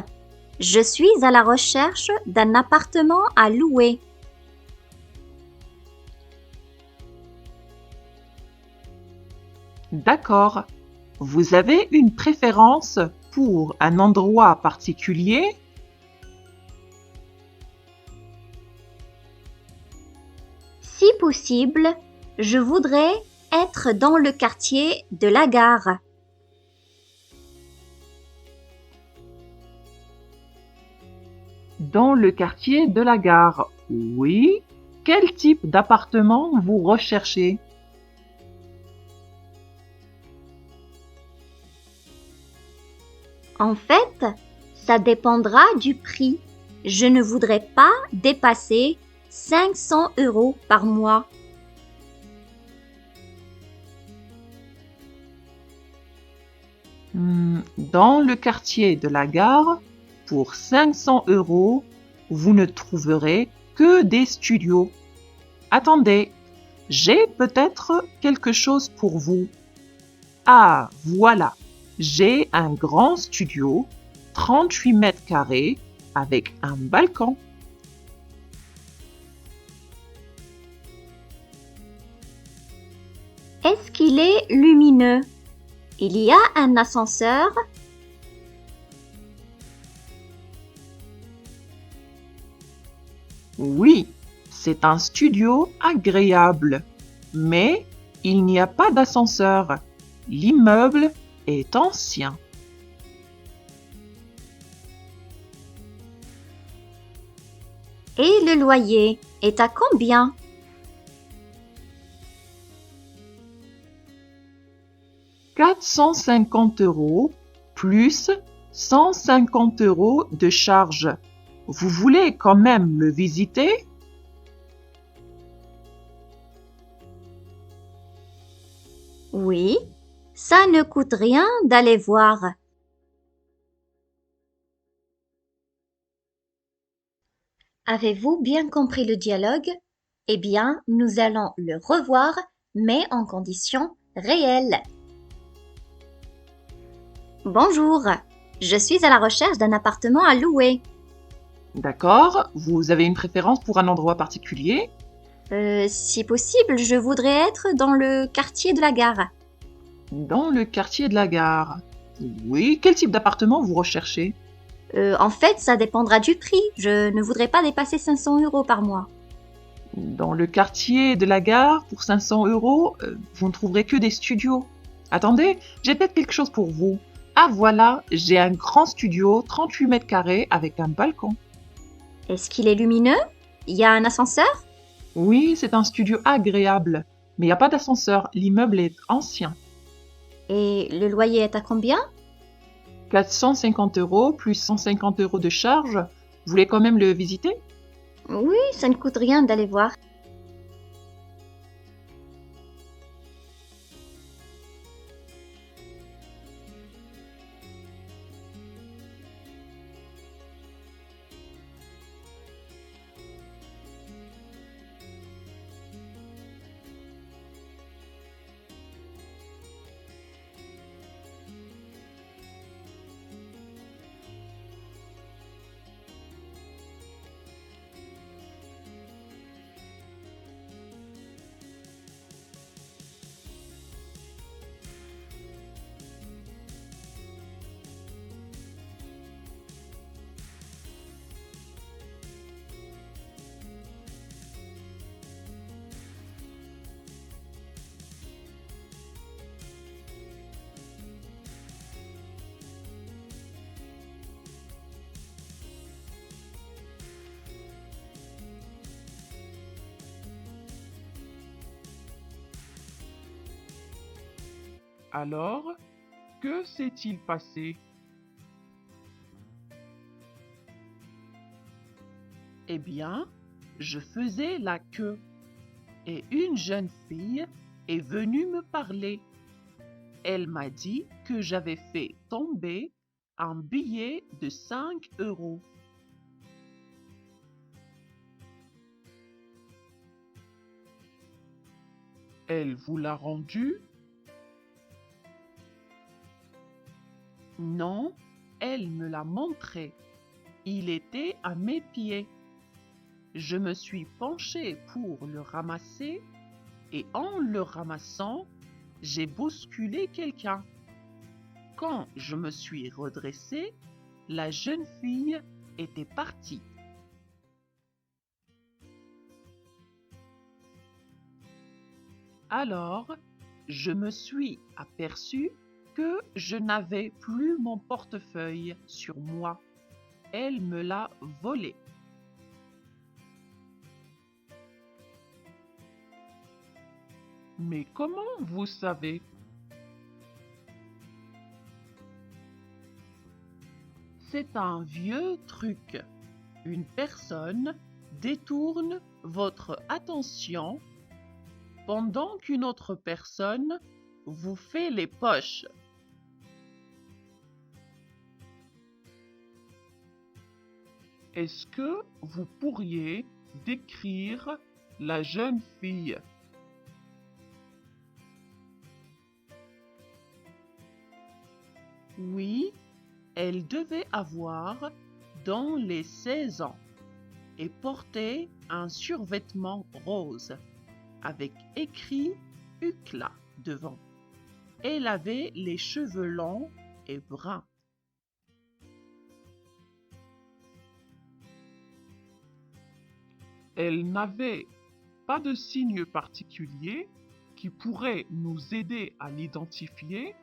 je suis à la recherche d'un appartement à louer. D'accord. Vous avez une préférence pour un endroit particulier? Si possible, je voudrais être dans le quartier de la gare. Dans le quartier de la gare. Oui. Quel type d'appartement vous recherchez? En fait, ça dépendra du prix. Je ne voudrais pas dépasser 500 € par mois. Dans le quartier de la gare, pour 500 €, vous ne trouverez que des studios. Attendez, j'ai peut-être quelque chose pour vous. Ah, voilà, j'ai un grand studio, 38 mètres carrés, avec un balcon. Est-ce qu'il est lumineux? Il y a un ascenseur? Oui, c'est un studio agréable, mais il n'y a pas d'ascenseur. L'immeuble est ancien. Et le loyer est à combien? « 450 € plus 150 € de charge. Vous voulez quand même le visiter? Oui, ça ne coûte rien d'aller voir. Avez-vous bien compris le dialogue? Eh bien, nous allons le revoir, mais en conditions réelles. Bonjour, je suis à la recherche d'un appartement à louer. D'accord, vous avez une préférence pour un endroit particulier? Si possible, je voudrais être dans le quartier de la gare. Dans le quartier de la gare. Oui, quel type d'appartement vous recherchez? En fait, ça dépendra du prix. Je ne voudrais pas dépasser 500 € par mois. Dans le quartier de la gare, pour 500 €, vous ne trouverez que des studios. Attendez, j'ai peut-être quelque chose pour vous. Ah voilà, j'ai un grand studio, 38 mètres carrés, avec un balcon. Est-ce qu'il est lumineux? Il y a un ascenseur? Oui, c'est un studio agréable, mais il n'y a pas d'ascenseur, l'immeuble est ancien. Et le loyer est à combien? 450 € plus 150 € de charge. Vous voulez quand même le visiter? Oui, ça ne coûte rien d'aller voir. Alors, que s'est-il passé? Eh bien, je faisais la queue et une jeune fille est venue me parler. Elle m'a dit que j'avais fait tomber un billet de 5 €. Elle vous l'a rendu? Non, Elle me l'a montré. Il était à mes pieds. Je me suis penchée pour le ramasser et en le ramassant, j'ai bousculé quelqu'un. Quand je me suis redressée, la jeune fille était partie. Alors, je me suis aperçue que je n'avais plus mon portefeuille sur moi. Elle me l'a volé. Mais comment vous savez? C'est un vieux truc. Une personne détourne votre attention pendant qu'une autre personne vous fait les poches. Est-ce que vous pourriez décrire la jeune fille? Oui, elle devait avoir dans les 16 ans et portait un survêtement rose avec écrit UCLA devant. Elle avait les cheveux longs et bruns. Elle n'avait pas de signe particulier qui pourrait nous aider à l'identifier.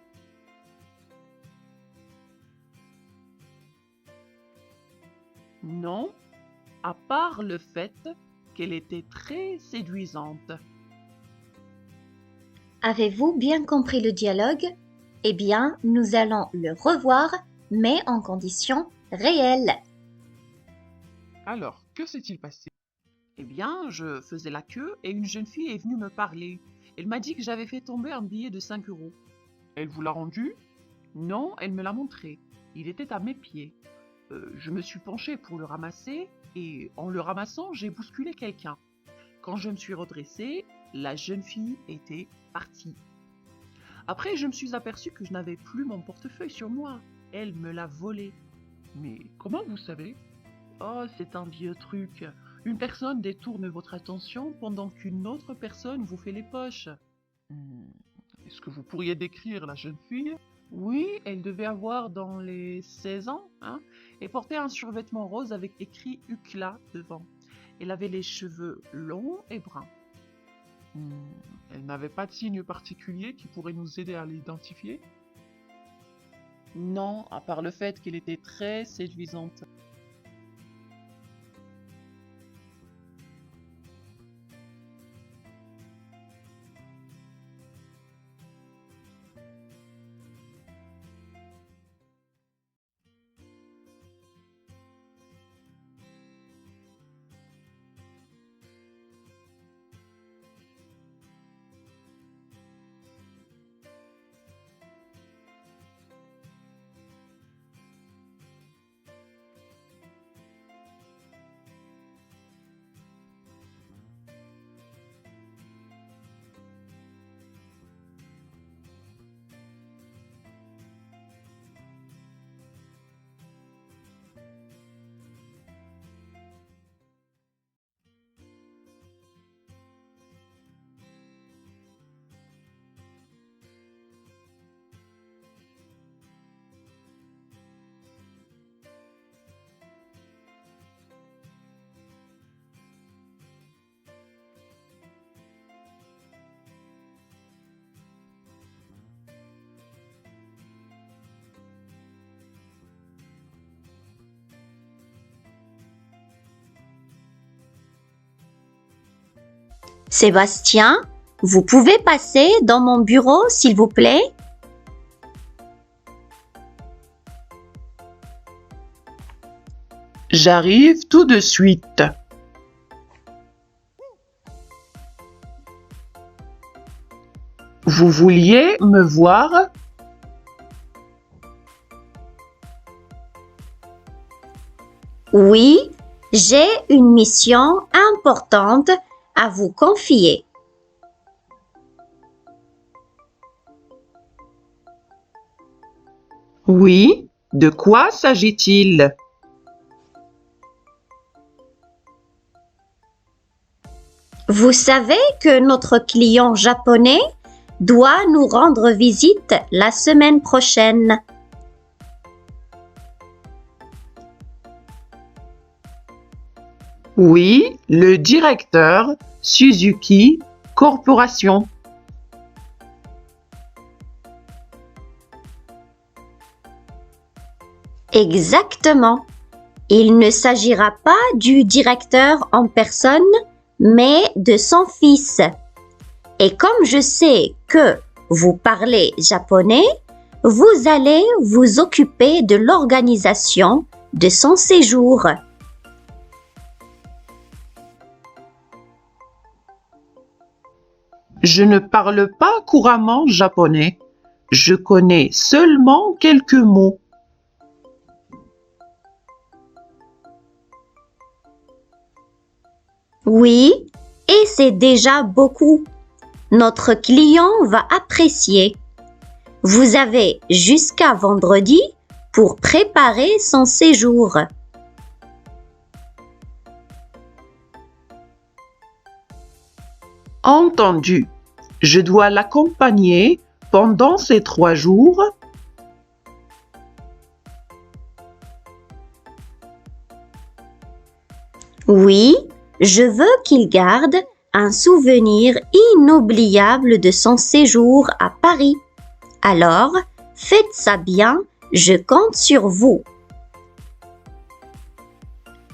Non, à part le fait qu'elle était très séduisante. Avez-vous bien compris le dialogue? Eh bien, nous allons le revoir, mais en conditions réelles. Alors, que s'est-il passé? Eh bien, je faisais la queue et une jeune fille est venue me parler. Elle m'a dit que j'avais fait tomber un billet de 5 euros. Elle vous l'a rendu? Non, elle me l'a montré. Il était à mes pieds. Je me suis penchée pour le ramasser et en le ramassant, j'ai bousculé quelqu'un. Quand je me suis redressée, la jeune fille était partie. Après, je me suis aperçue que je n'avais plus mon portefeuille sur moi. Elle me l'a volé. Mais comment vous savez? Oh, c'est un vieux truc. Une personne détourne votre attention pendant qu'une autre personne vous fait les poches. Est-ce que vous pourriez décrire la jeune fille? Oui, elle devait avoir dans les 16 ans, et portait un survêtement rose avec écrit UCLA devant. Elle avait les cheveux longs et bruns. Elle n'avait pas de signe particulier qui pourrait nous aider à l'identifier? Non, à part le fait qu'elle était très séduisante. Sébastien, vous pouvez passer dans mon bureau, s'il vous plaît? J'arrive tout de suite. Vous vouliez me voir? Oui, j'ai une mission importante à vous confier. Oui, De quoi s'agit-il? Vous savez que notre client japonais doit nous rendre visite la semaine prochaine. Oui, le directeur Suzuki Corporation. Exactement. Il ne s'agira pas du directeur en personne, mais de son fils. Et comme je sais que vous parlez japonais, vous allez vous occuper de l'organisation de son séjour. Je ne parle pas couramment japonais. Je connais seulement quelques mots. Oui, et c'est déjà beaucoup. Notre client va apprécier. Vous avez jusqu'à vendredi pour préparer son séjour. Entendu. Je dois l'accompagner pendant ces 3 jours. Oui, je veux qu'il garde un souvenir inoubliable de son séjour à Paris. Alors, faites ça bien, je compte sur vous.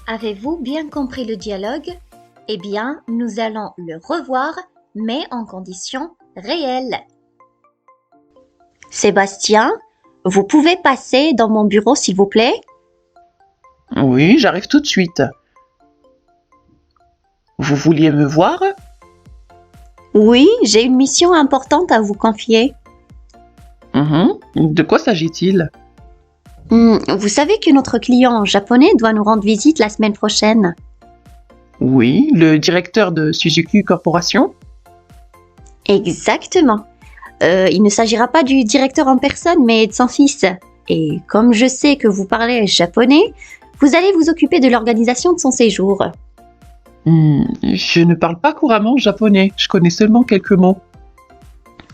Avez-vous bien compris le dialogue? Eh bien, nous allons le revoir, mais en conditions réelles. Sébastien, vous pouvez passer dans mon bureau, s'il vous plaît? Oui, j'arrive tout de suite. Vous vouliez me voir? Oui, j'ai une mission importante à vous confier. De quoi s'agit-il? Vous savez que notre client japonais doit nous rendre visite la semaine prochaine. Oui, le directeur de Suzuki Corporation? Exactement. Il ne s'agira pas du directeur en personne, mais de son fils. Et comme je sais que vous parlez japonais, vous allez vous occuper de l'organisation de son séjour. Je ne parle pas couramment japonais. Je connais seulement quelques mots.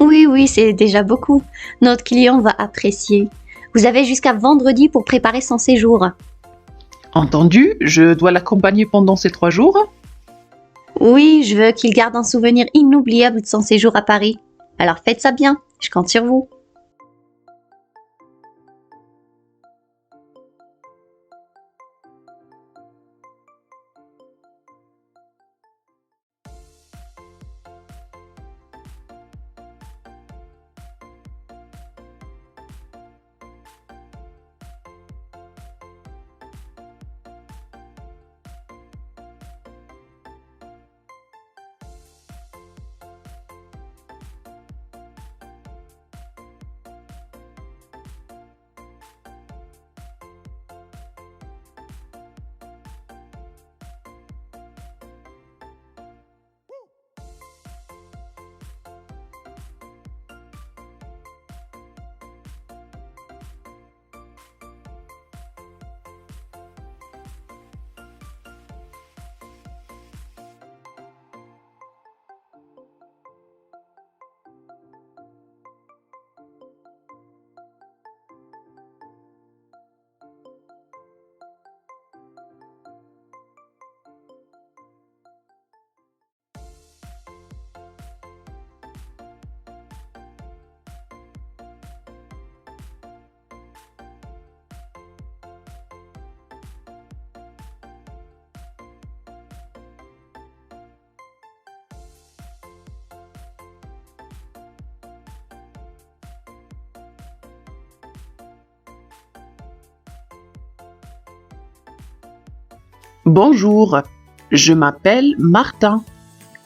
Oui, c'est déjà beaucoup. Notre client va apprécier. Vous avez jusqu'à vendredi pour préparer son séjour. Entendu, je dois l'accompagner pendant ces 3 jours? Oui, je veux qu'il garde un souvenir inoubliable de son séjour à Paris. Alors faites ça bien, je compte sur vous. Bonjour, je m'appelle Martin.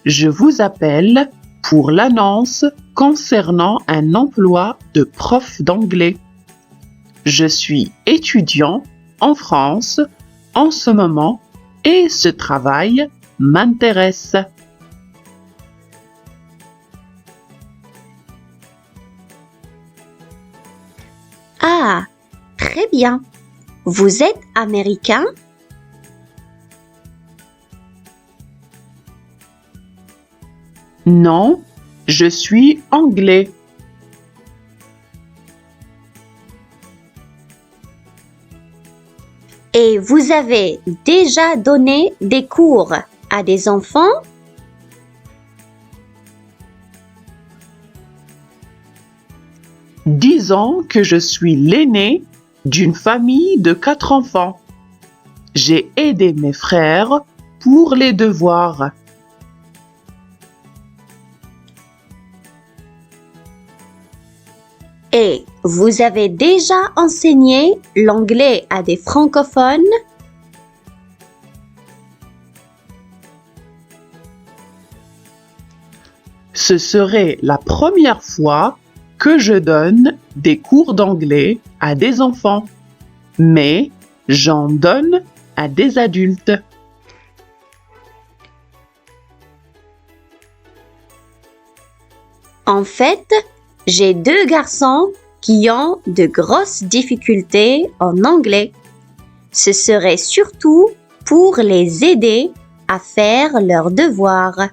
Je vous appelle pour l'annonce concernant un emploi de prof d'anglais. Je suis étudiant en France en ce moment et ce travail m'intéresse. Ah, très Très bien. Vous êtes américain? Non, je suis anglais. Et vous avez déjà donné des cours à des enfants? Disons que je suis l'aîné d'une famille de 4 enfants. J'ai aidé mes frères pour les devoirs. Et vous avez déjà enseigné l'anglais à des francophones? Ce serait la première fois que je donne des cours d'anglais à des enfants, mais j'en donne à des adultes. En fait, j'ai 2 garçons qui ont de grosses difficultés en anglais. Ce serait surtout pour les aider à faire leurs devoirs.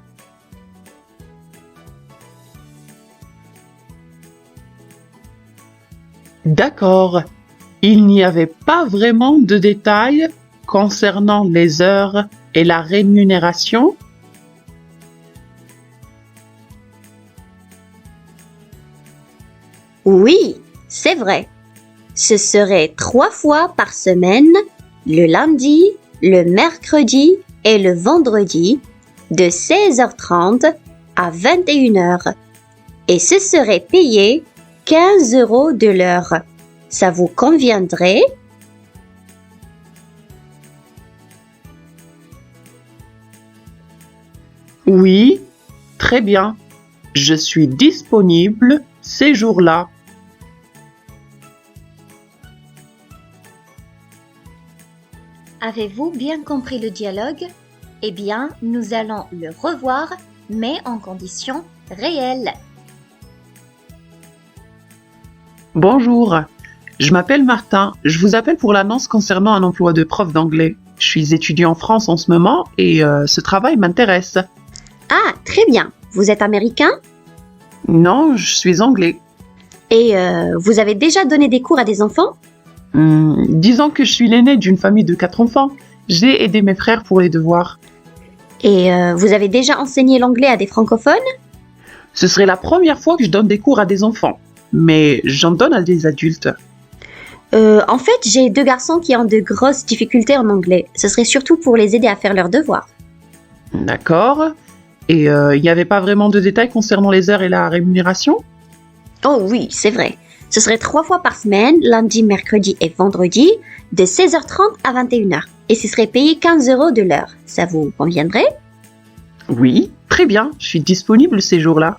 D'accord, il n'y avait pas vraiment de détails concernant les heures et la rémunération? Oui, c'est vrai. Ce serait 3 fois par semaine, le lundi, le mercredi et le vendredi, de 16h30 à 21h. Et ce serait payé 15 € de l'heure. Ça vous conviendrait? Oui, très bien. Je suis disponible ces jours-là. Avez-vous bien compris le dialogue? Eh bien, nous allons le revoir, mais en conditions réelles. Bonjour, je m'appelle Martin. Je vous appelle pour l'annonce concernant un emploi de prof d'anglais. Je suis étudiant en France en ce moment et ce travail m'intéresse. Ah, très bien. Vous êtes américain? Non, je suis anglais. Et vous avez déjà donné des cours à des enfants? Disons que je suis l'aîné d'une famille de 4 enfants. J'ai aidé mes frères pour les devoirs. Et vous avez déjà enseigné l'anglais à des francophones? Ce serait la première fois que je donne des cours à des enfants, mais j'en donne à des adultes. En fait, j'ai 2 garçons qui ont de grosses difficultés en anglais. Ce serait surtout pour les aider à faire leurs devoirs. D'accord. Et il n'y avait pas vraiment de détails concernant les heures et la rémunération? Oh oui, c'est vrai. Ce serait 3 fois par semaine, lundi, mercredi et vendredi, de 16h30 à 21h. Et ce serait payé 15 € de l'heure. Ça vous conviendrait? Oui, très bien, je suis disponible ces jours-là.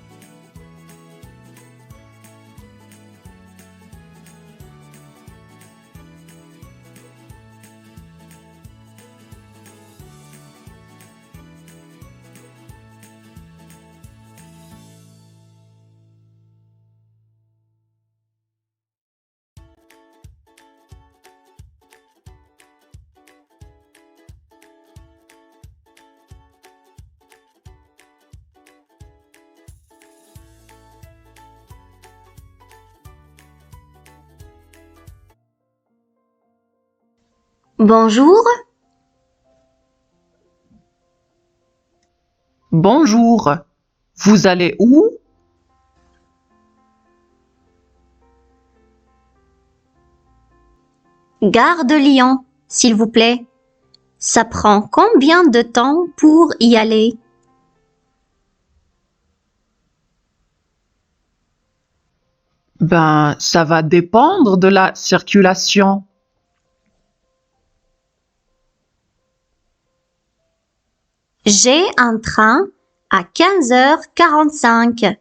Bonjour. Bonjour, vous allez où? Gare de Lyon, s'il vous plaît. Ça prend combien de temps pour y aller? Ben, ça va dépendre de la circulation. J'ai un train à 15h45.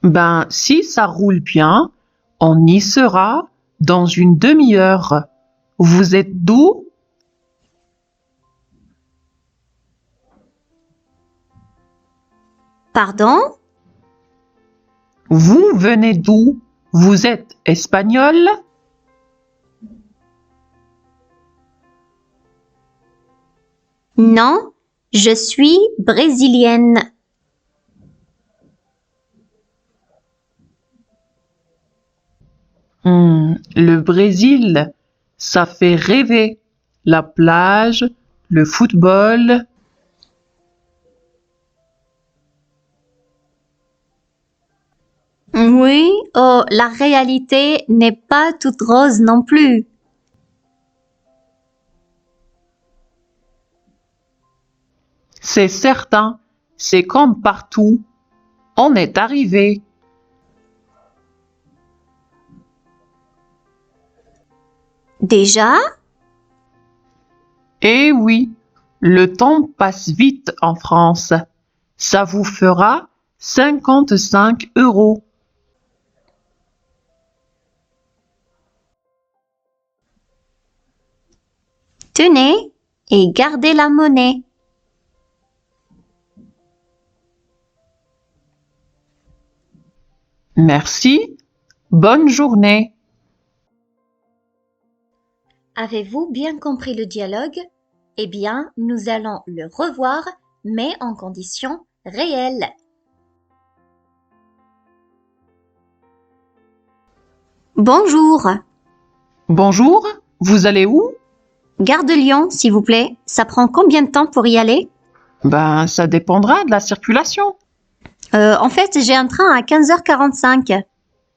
Ben, si ça roule bien, on y sera dans une demi-heure. Vous êtes d'où? Pardon? Vous venez d'où? Vous êtes espagnol? Non, je suis brésilienne. Le Brésil, ça fait rêver. La plage, le football. Oui, oh, la réalité n'est pas toute rose non plus. C'est certain, c'est comme partout. On est arrivé. Déjà? Eh oui, le temps passe vite en France. Ça vous fera 55 euros. Tenez et gardez la monnaie. Merci. Bonne journée. Avez-vous bien compris le dialogue? Eh bien, nous allons le revoir, mais en conditions réelles. Bonjour. Bonjour, vous allez où? Gare de Lyon, s'il vous plaît. Ça prend combien de temps pour y aller? Ben, ça dépendra de la circulation. En fait, j'ai un train à 15h45.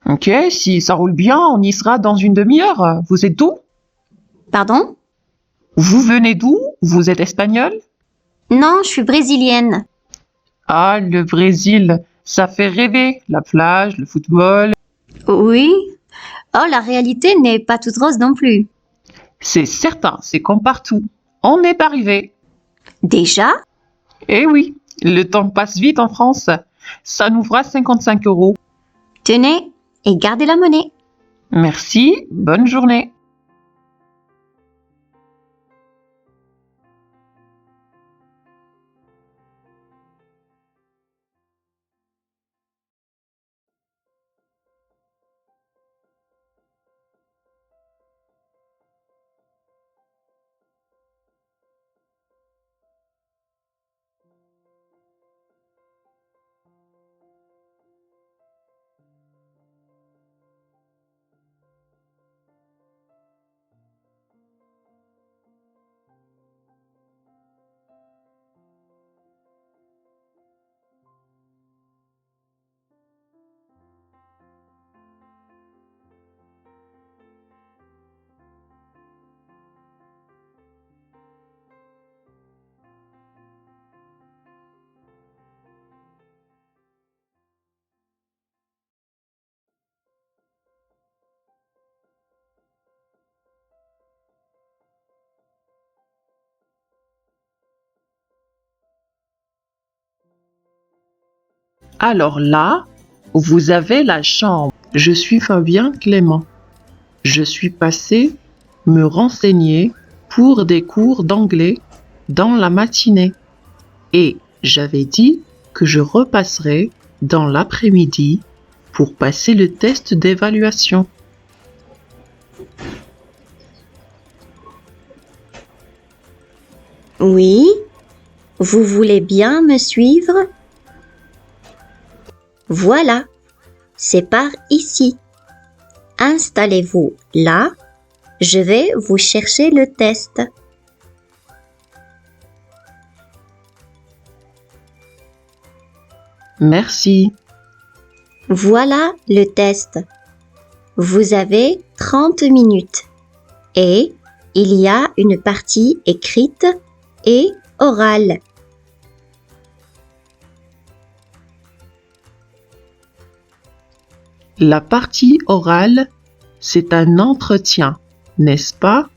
Ok, si ça roule bien, on y sera dans une demi-heure. Vous êtes d'où? Pardon? Vous venez d'où? Vous êtes espagnol? Non, je suis brésilienne. Ah, le Brésil, ça fait rêver. La plage, le football. Oui. Oh, la réalité n'est pas toute rose non plus. C'est certain, c'est comme partout. On est arrivé. Déjà? Eh oui, le temps passe vite en France. Ça nous fera 55 euros. Tenez et gardez la monnaie. Merci, bonne journée. Alors là, vous avez la chambre. Je suis Fabien Clément. Je suis passé me renseigner pour des cours d'anglais dans la matinée. Et j'avais dit que je repasserai dans l'après-midi pour passer le test d'évaluation. Oui. Vous voulez bien me suivre? Voilà. C'est par ici. Installez-vous là. Je vais vous chercher le test. Merci. Voilà le test. Vous avez 30 minutes et il y a une partie écrite et orale. La partie orale, c'est un entretien, n'est-ce pas?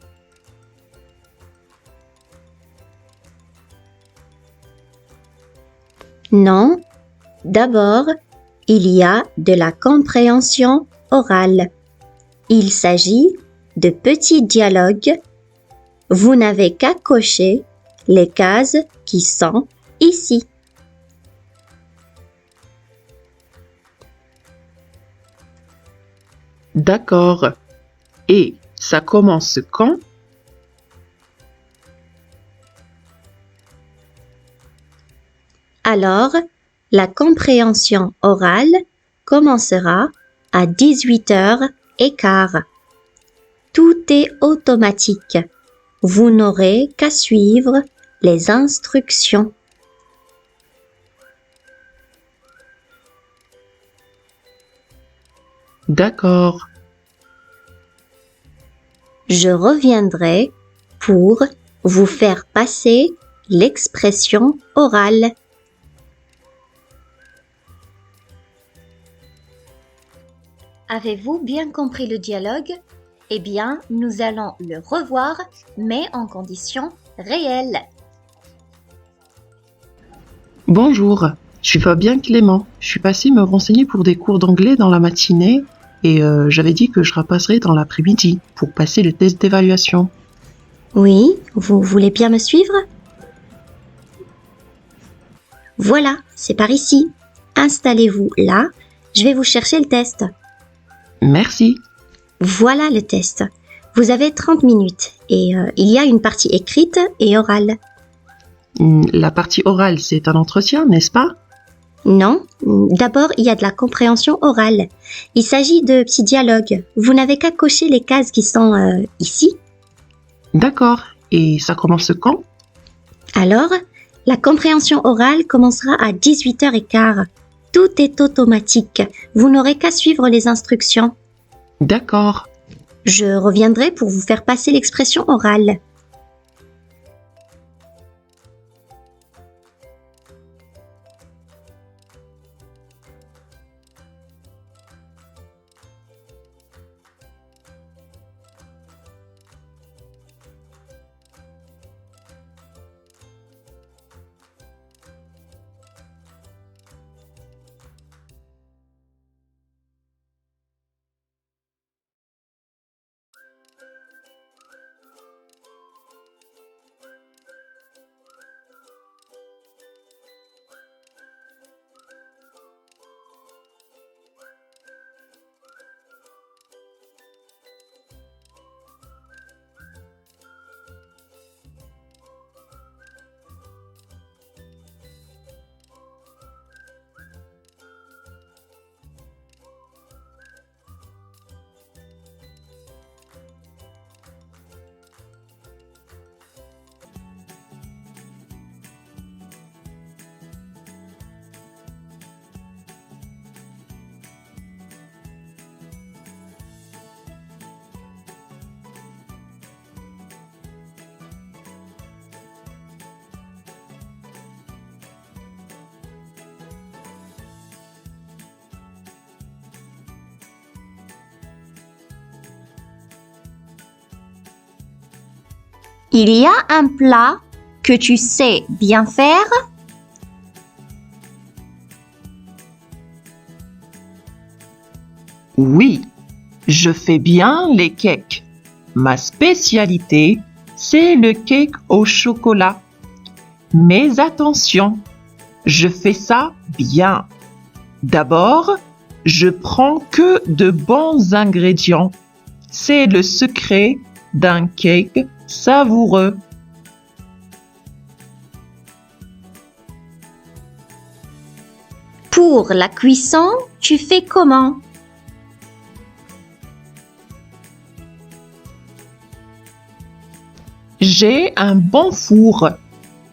Non. D'abord, il y a de la compréhension orale. Il s'agit de petits dialogues. Vous n'avez qu'à cocher les cases qui sont ici. D'accord. Et ça commence quand? Alors, la compréhension orale commencera à 18h15. Tout est automatique. Vous n'aurez qu'à suivre les instructions. D'accord. Je reviendrai pour vous faire passer l'expression orale. Avez-vous bien compris le dialogue? Eh bien, nous allons le revoir, mais en conditions réelles. Bonjour, je suis Fabien Clément. Je suis passé me renseigner pour des cours d'anglais dans la matinée et j'avais dit que je repasserais dans l'après-midi pour passer le test d'évaluation. Oui, vous voulez bien me suivre? Voilà, c'est par ici. Installez-vous là. Je vais vous chercher le test. Merci. Voilà le test. Vous avez 30 minutes et il y a une partie écrite et orale. La partie orale, c'est un entretien, n'est-ce pas? Non, d'abord il y a de la compréhension orale. Il s'agit de petits dialogues. Vous n'avez qu'à cocher les cases qui sont ici. D'accord. Et ça commence quand? Alors, la compréhension orale commencera à 18h15. Tout est automatique. Vous n'aurez qu'à suivre les instructions. D'accord. Je reviendrai pour vous faire passer l'expression orale. Il y a un plat que tu sais bien faire? Oui, je fais bien les cakes. Ma spécialité, c'est le cake au chocolat. Mais attention, je fais ça bien. D'abord, je prends que de bons ingrédients. C'est le secret d'un cake savoureux. Pour la cuisson, tu fais comment? J'ai un bon four,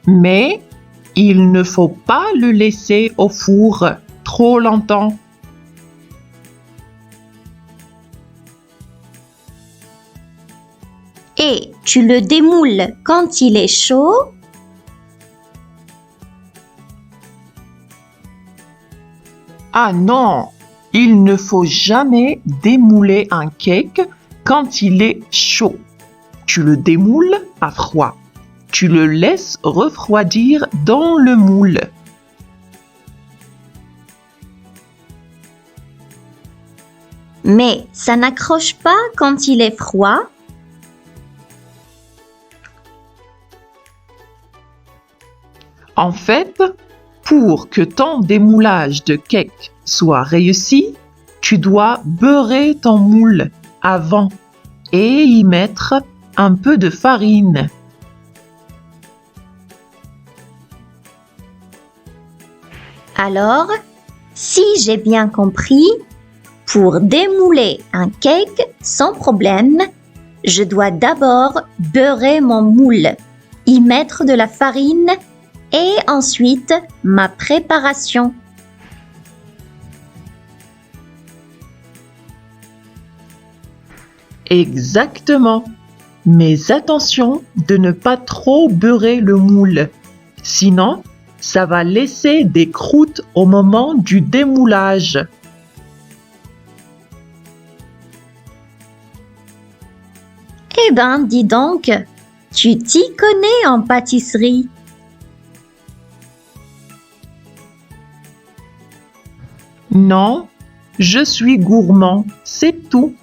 mais il ne faut pas le laisser au four trop longtemps. Et tu le démoules quand il est chaud? Ah non, il ne faut jamais démouler un cake quand il est chaud. Tu le démoules à froid. Tu le laisses refroidir dans le moule. Mais ça n'accroche pas quand il est froid? En fait, pour que ton démoulage de cake soit réussi, tu tu dois beurrer ton moule avant et y mettre un peu de farine. Alors, si j'ai bien compris, pour démouler un cake sans problème, je dois d'abord beurrer mon moule, y mettre de la farine et ensuite ma préparation. Exactement. Mais attention de ne pas trop beurrer le moule. Sinon, ça va laisser des croûtes au moment du démoulage. Eh ben, dis donc, tu t'y connais en pâtisserie. Non, je suis gourmand, c'est tout.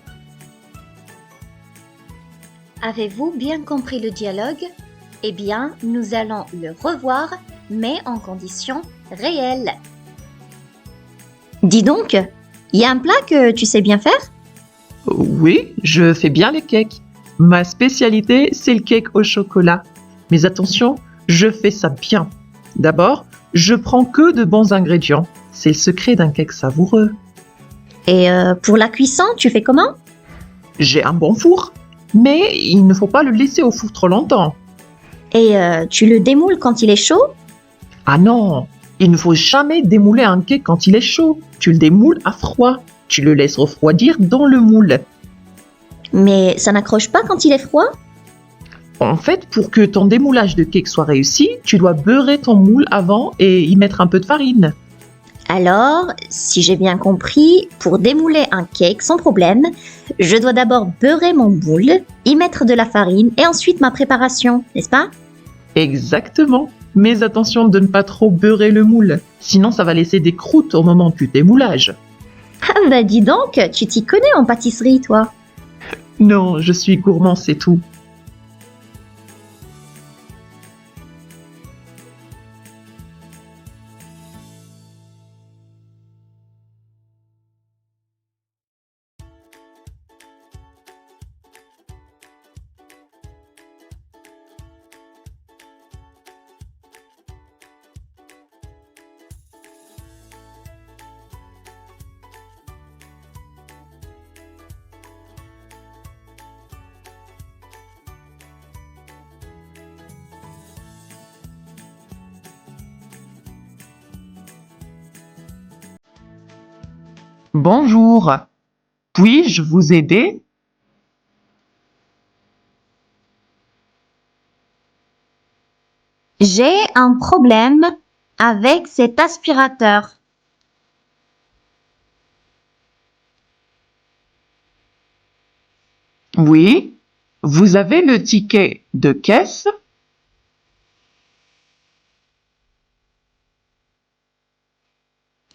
Avez-vous bien compris le dialogue? Eh bien, nous allons le revoir, mais en conditions réelles. Dis donc, il y a un plat que tu sais bien faire? Oui, je fais bien les cakes. Ma spécialité, c'est le cake au chocolat. Mais attention, je fais ça bien. D'abord, je prends que de bons ingrédients. C'est le secret d'un cake savoureux. Et pour la cuisson, tu fais comment? J'ai un bon four, mais il ne faut pas le laisser au four trop longtemps. Et tu le démoules quand il est chaud? Ah non, il ne faut jamais démouler un cake quand il est chaud. Tu le démoules à froid. Tu le laisses refroidir dans le moule. Mais ça n'accroche pas quand il est froid? En fait, pour que ton démoulage de cake soit réussi, tu dois beurrer ton moule avant et y mettre un peu de farine. Alors, si j'ai bien compris, pour démouler un cake sans problème, je dois d'abord beurrer mon moule, y mettre de la farine et ensuite ma préparation, n'est-ce pas? Exactement. Mais attention de ne pas trop beurrer le moule, sinon ça va laisser des croûtes au moment du démoulage. Ah bah dis donc, tu t'y connais en pâtisserie, toi. Non, je suis gourmand, c'est tout. Bonjour. Puis-je vous aider? J'ai un problème avec cet aspirateur. Oui. Vous avez le ticket de caisse?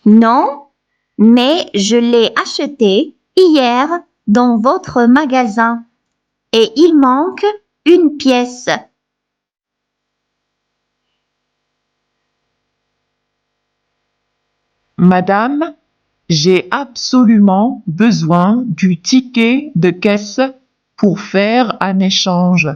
Non, mais je l'ai acheté hier dans votre magasin et il manque une pièce. Madame, j'ai absolument besoin du ticket de caisse pour faire un échange.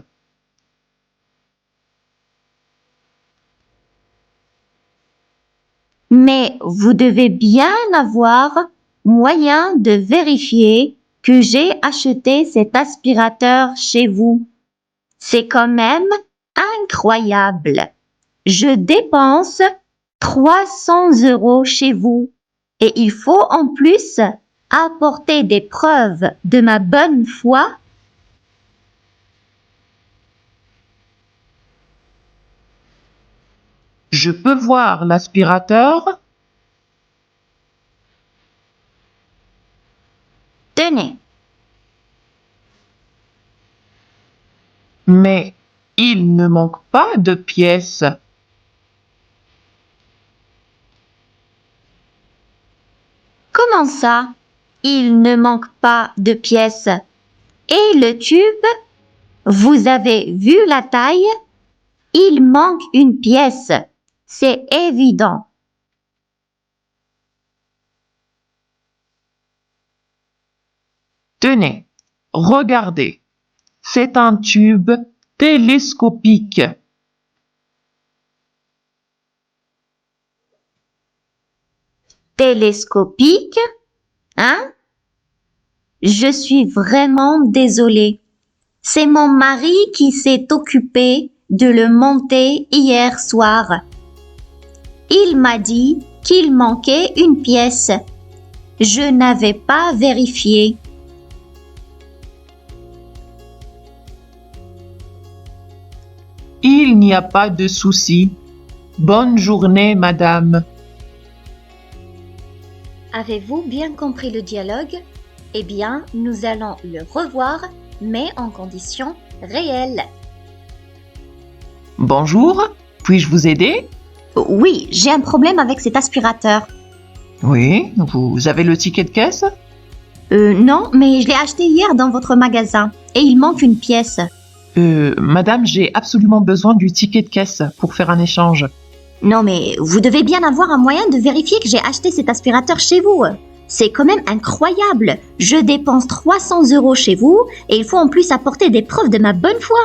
Mais vous devez bien avoir moyen de vérifier que j'ai acheté cet aspirateur chez vous. C'est quand même incroyable. Je dépense 300 € chez vous et il faut en plus apporter des preuves de ma bonne foi. Je peux voir l'aspirateur? Tenez, Mais il ne manque pas de pièces. comment ça? Il ne manque pas de pièces. Et le tube? Vous avez vu la taille? Il manque une pièce. C'est évident. Tenez, regardez. C'est un tube télescopique. Télescopique? Hein? Je suis vraiment désolée. C'est mon mari qui s'est occupé de le monter hier soir. Il m'a dit qu'il manquait une pièce. Je n'avais pas vérifié. Il n'y a pas de souci. Bonne journée, madame. Avez-vous bien compris le dialogue? Eh bien, nous allons le revoir, mais en conditions réelles. Bonjour, puis-je vous aider? Oui, j'ai un problème avec cet aspirateur. Oui, vous avez le ticket de caisse? Non, mais je l'ai acheté hier dans votre magasin et il manque une pièce. Madame, j'ai absolument besoin du ticket de caisse pour faire un échange. Non, mais vous devez bien avoir un moyen de vérifier que j'ai acheté cet aspirateur chez vous. C'est quand même incroyable. Je dépense 300 € chez vous et il faut en plus apporter des preuves de ma bonne foi.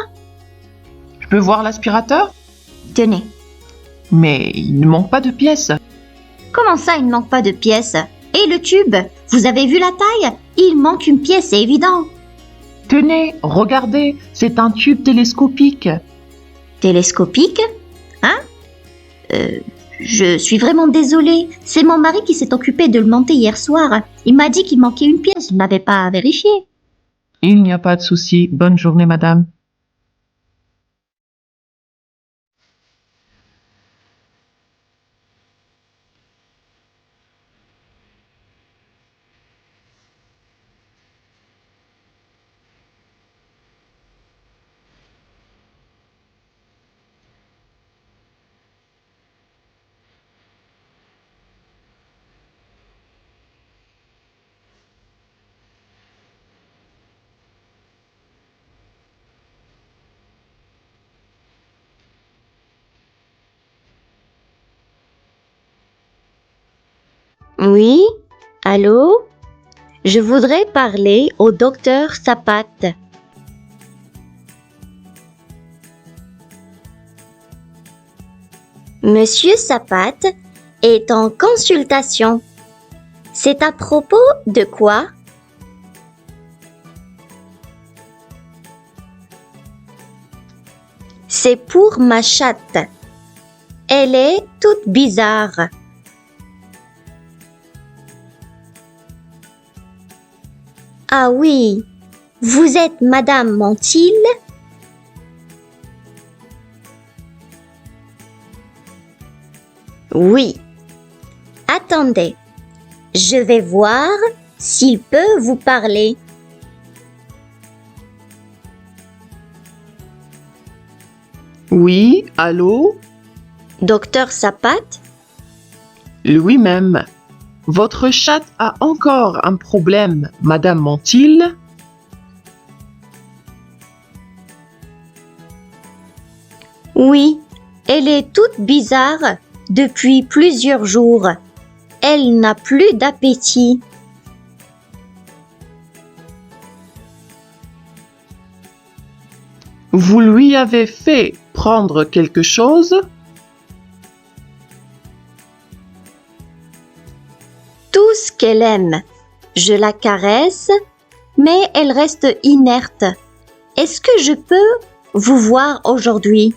Je peux voir l'aspirateur? Tenez. Mais il ne manque pas de pièces. Comment ça, il ne manque pas de pièces? Et le tube? Vous avez vu la taille? Il manque une pièce, c'est évident. Tenez, regardez, c'est un tube télescopique. Télescopique? Hein? Je suis vraiment désolée. C'est mon mari qui s'est occupé de le monter hier soir. Il m'a dit qu'il manquait une pièce. Je n'avais pas vérifié. Il n'y a pas de souci. Bonne journée, madame. Oui? Allô? Je voudrais parler au docteur Sapat. Monsieur Sapat est en consultation. C'est à propos de quoi? C'est pour ma chatte. Elle est toute bizarre. Ah oui, vous êtes Madame Montil? Oui. Attendez, je vais voir s'il peut vous parler. Oui, allô? Docteur Sapat? Lui-même. Votre chatte a encore un problème, madame Montil? Oui, elle est toute bizarre depuis plusieurs jours. Elle n'a plus d'appétit. Vous lui avez fait prendre quelque chose? Tout ce qu'elle aime. Je la caresse, mais elle reste inerte. Est-ce que je peux vous voir aujourd'hui?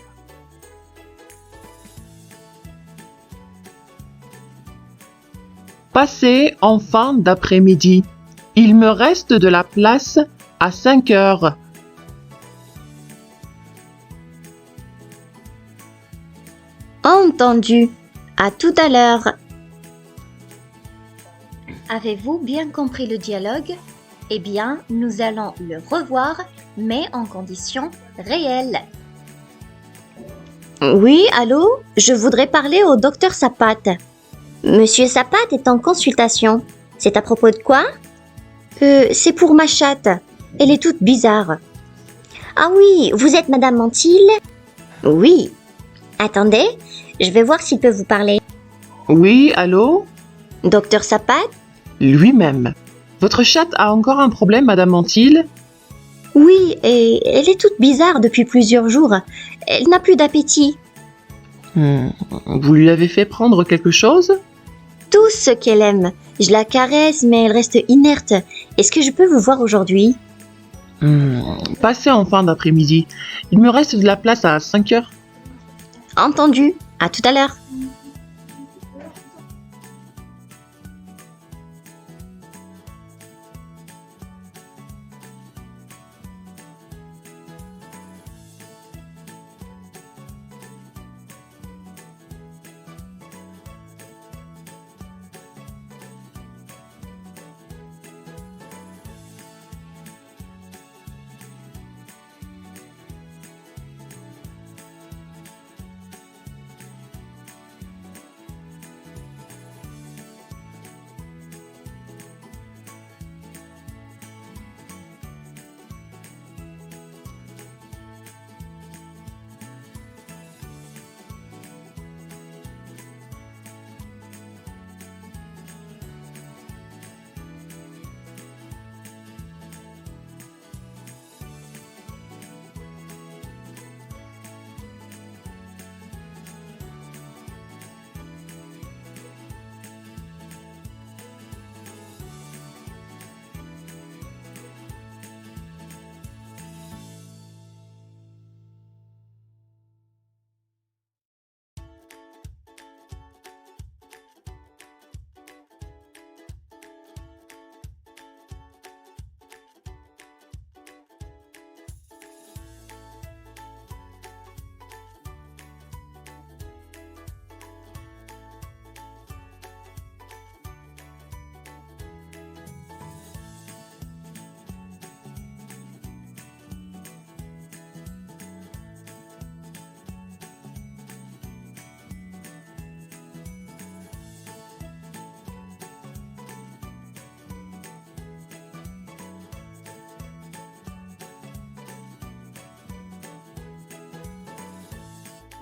Passez en fin d'après-midi. Il me reste de la place à 5 heures. Entendu. À tout à l'heure. Avez-vous bien compris le dialogue? Eh bien, nous allons le revoir, mais en conditions réelles. Oui, allô? Je voudrais parler au docteur Sapat. Monsieur Sapat est en consultation. C'est à propos de quoi? C'est pour ma chatte. Elle est toute bizarre. Ah oui, vous êtes Madame Montil? Oui. Attendez, je vais voir s'il peut vous parler. Oui, allô? Docteur Sapat? Lui-même. Votre chatte a encore un problème, Madame Antil? Oui, et elle est toute bizarre depuis plusieurs jours. Elle n'a plus d'appétit. Vous lui avez fait prendre quelque chose? Tout ce qu'elle aime. Je la caresse, mais elle reste inerte. Est-ce que je peux vous voir aujourd'hui? Passez en fin d'après-midi. Il me reste de la place à 5 heures. Entendu. À tout à l'heure.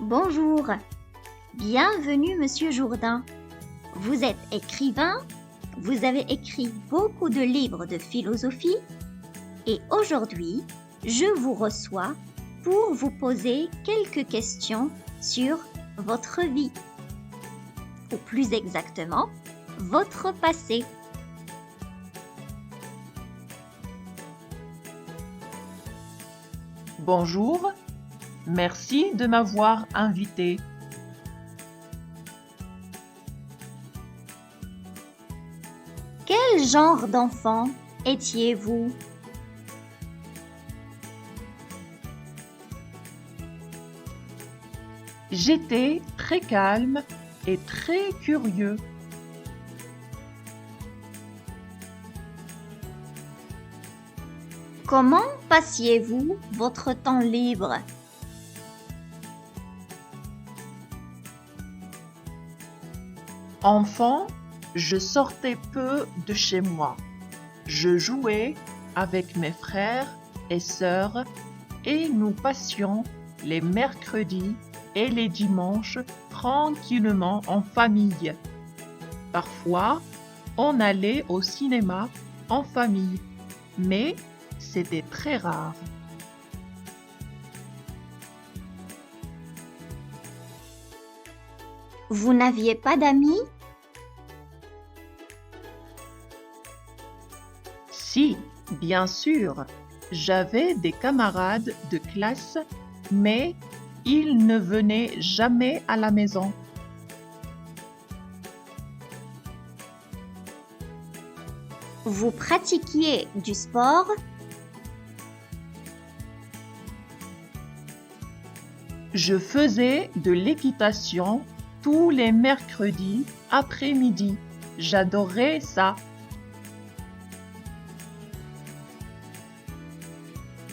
Bonjour. Bienvenue, Monsieur Jourdain. Vous êtes écrivain, vous avez écrit beaucoup de livres de philosophie et aujourd'hui, je vous reçois pour vous poser quelques questions sur votre vie, ou plus exactement, votre passé. Bonjour, merci de m'avoir invité. Quel genre d'enfant étiez-vous? J'étais très calme et très curieux. Comment passiez-vous votre temps libre? Enfant, je sortais peu de chez moi. Je jouais avec mes frères et sœurs et nous passions les mercredis et les dimanches tranquillement en famille. Parfois, on allait au cinéma en famille, mais c'était très rare. Vous n'aviez pas d'amis? Si, bien sûr, j'avais des camarades de classe, mais ils ne venaient jamais à la maison. Vous pratiquiez du sport? Je faisais de l'équitation tous les mercredis après-midi. J'adorais ça.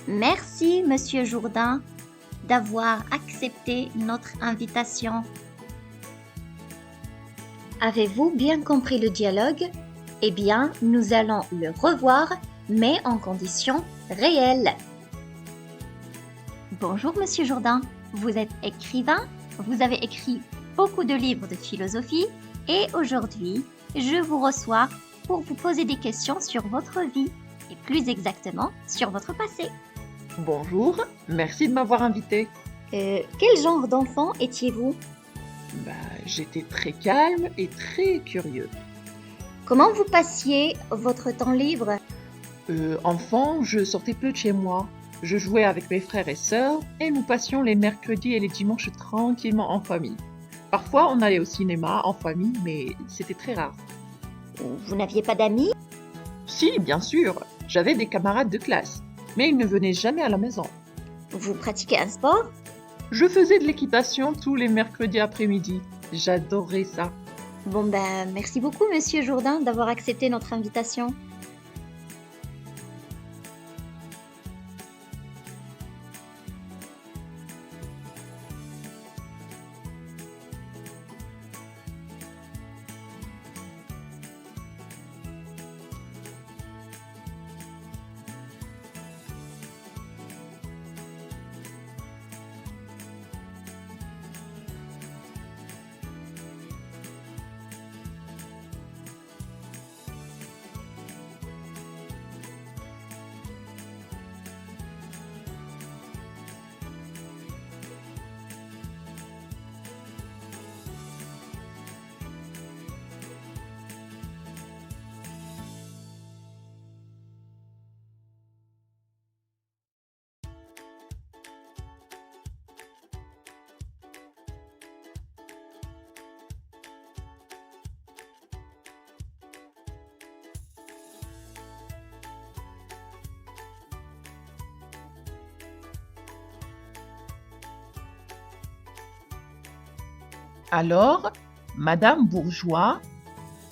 Merci, Monsieur Jourdain, d'avoir accepté notre invitation. Avez-vous bien compris le dialogue? Eh bien, nous allons le revoir, mais en conditions réelles. Bonjour, Monsieur Jourdain. Vous êtes écrivain, vous avez écrit beaucoup de livres de philosophie et aujourd'hui, je vous reçois pour vous poser des questions sur votre vie, et plus exactement sur votre passé. Bonjour, merci de m'avoir invité. Quel genre d'enfant étiez-vous? J'étais très calme et très curieux. Comment vous passiez votre temps libre? Enfant, je sortais peu de chez moi. Je jouais avec mes frères et sœurs et nous passions les mercredis et les dimanches tranquillement en famille. Parfois, on allait au cinéma en famille, mais c'était très rare. Vous n'aviez pas d'amis? Si, bien sûr, j'avais des camarades de classe, mais ils ne venaient jamais à la maison. Vous pratiquez un sport? Je faisais de l'équitation tous les mercredis après-midi. J'adorais ça. Bon merci beaucoup Monsieur Jourdain d'avoir accepté notre invitation. Alors, Madame Bourgeois,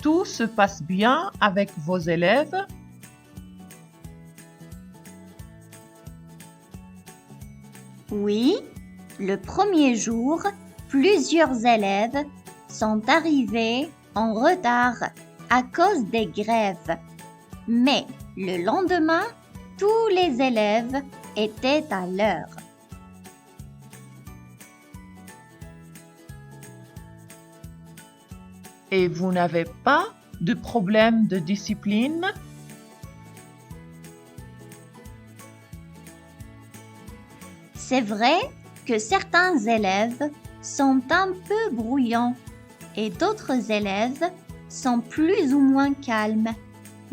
tout se passe bien avec vos élèves? Oui, le premier jour, plusieurs élèves sont arrivés en retard à cause des grèves. Mais le lendemain, tous les élèves étaient à l'heure. Et vous n'avez pas de problème de discipline? C'est vrai que certains élèves sont un peu bruyants et d'autres élèves sont plus ou moins calmes.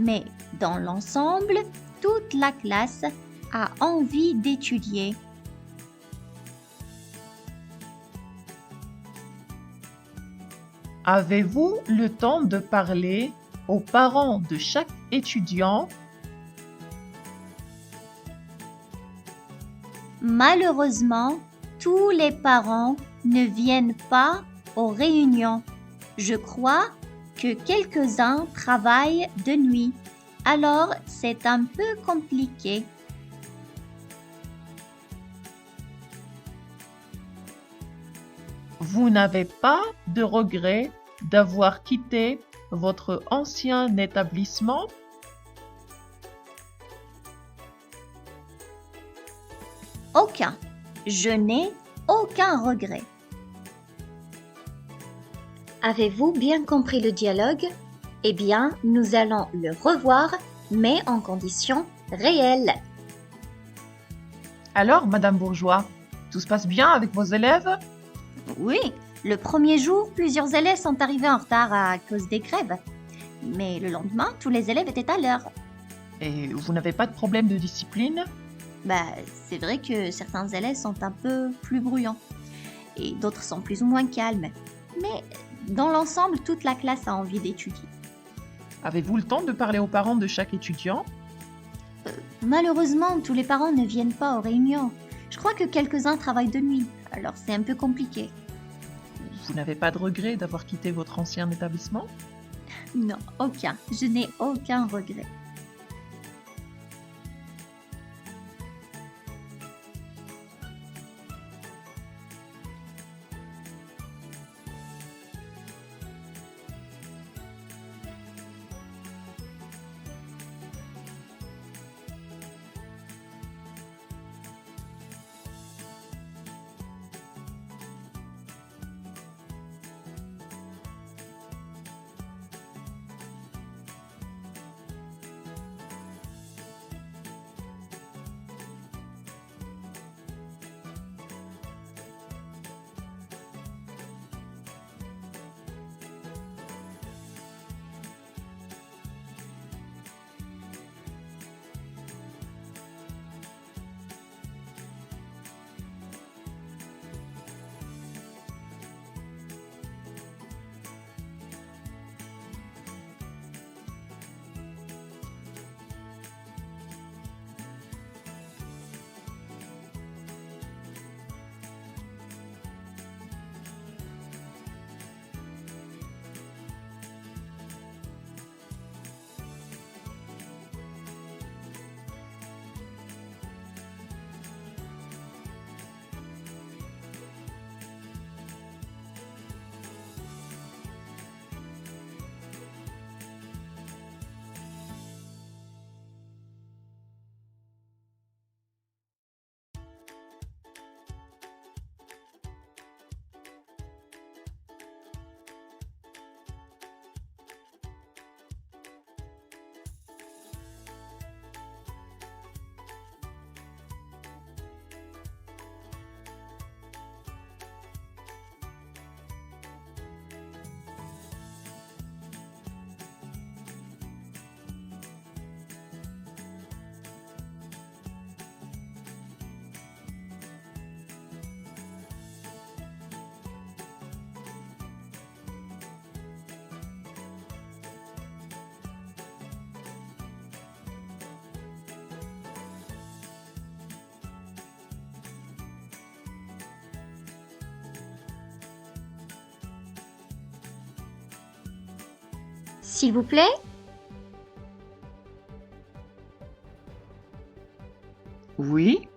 Mais dans l'ensemble, toute la classe a envie d'étudier. Avez-vous le temps de parler aux parents de chaque étudiant? Malheureusement, tous les parents ne viennent pas aux réunions. Je crois que quelques-uns travaillent de nuit, alors c'est un peu compliqué. Vous n'avez pas de regret d'avoir quitté votre ancien établissement? Aucun. Je n'ai aucun regret. Avez-vous bien compris le dialogue? Eh bien, nous allons le revoir, mais en conditions réelles. Alors, Madame Bourgeois, tout se passe bien avec vos élèves? Oui, le premier jour, plusieurs élèves sont arrivés en retard à cause des grèves. Mais le lendemain, tous les élèves étaient à l'heure. Et vous n'avez pas de problème de discipline? C'est vrai que certains élèves sont un peu plus bruyants et d'autres sont plus ou moins calmes. Mais dans l'ensemble, toute la classe a envie d'étudier. Avez-vous le temps de parler aux parents de chaque étudiant? Malheureusement, tous les parents ne viennent pas aux réunions. Je crois que quelques-uns travaillent de nuit, alors c'est un peu compliqué. Vous n'avez pas de regret d'avoir quitté votre ancien établissement? Non, aucun. Je n'ai aucun regret. S'il vous plaît? Oui,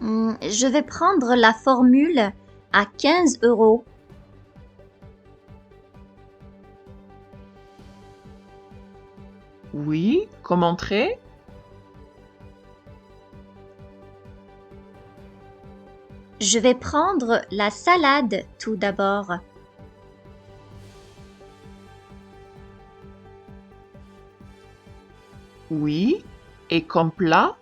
Je vais prendre la formule à 15 euros. oui, comme entrée? Je vais prendre la salade tout d'abord. Oui, et comme plat?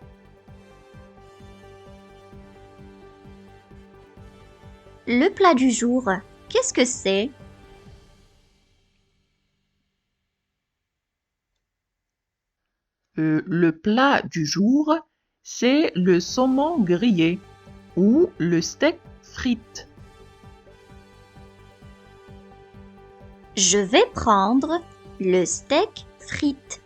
Le plat du jour, qu'est-ce que c'est? Le plat du jour, c'est le saumon grillé ou le steak frites. Je vais prendre le steak frites.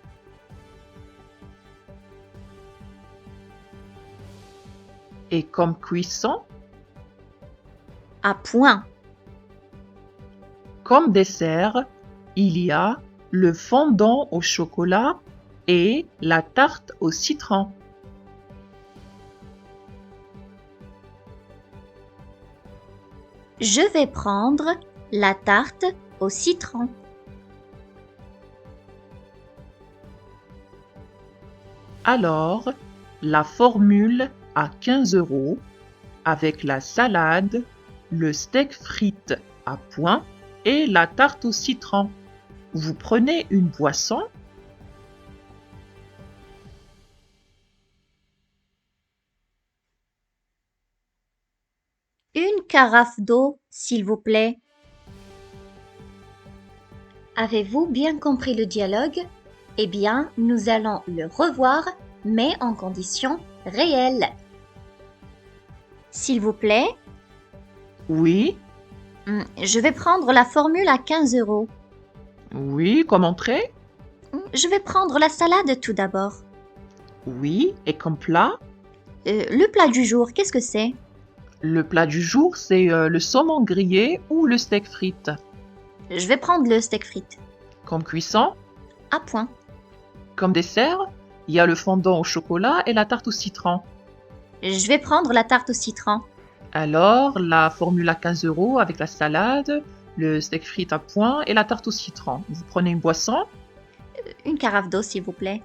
Et comme cuisson, À point. comme dessert, il y a le fondant au chocolat et la tarte au citron. Je vais prendre la tarte au citron. Alors, la formule à 15 euros avec la salade, le steak frites à point et la tarte au citron. Vous prenez une boisson? Une carafe d'eau, s'il vous plaît. Avez-vous bien compris le dialogue? Eh bien, nous allons le revoir, mais en conditions réelles. S'il vous plaît, Oui, je vais prendre la formule à 15 euros. oui, comme entrée? Je vais prendre la salade tout d'abord. Oui, et comme plat? Le plat du jour, qu'est-ce que c'est? Le plat du jour, c'est le saumon grillé ou le steak frites. Je vais prendre le steak frites. Comme cuisson, À point. comme dessert, il y a le fondant au chocolat et la tarte au citron. Je vais prendre la tarte au citron. Alors, la formule à 15 euros avec la salade, le steak frites à point et la tarte au citron. Vous prenez une boisson? Une carafe d'eau, s'il vous plaît.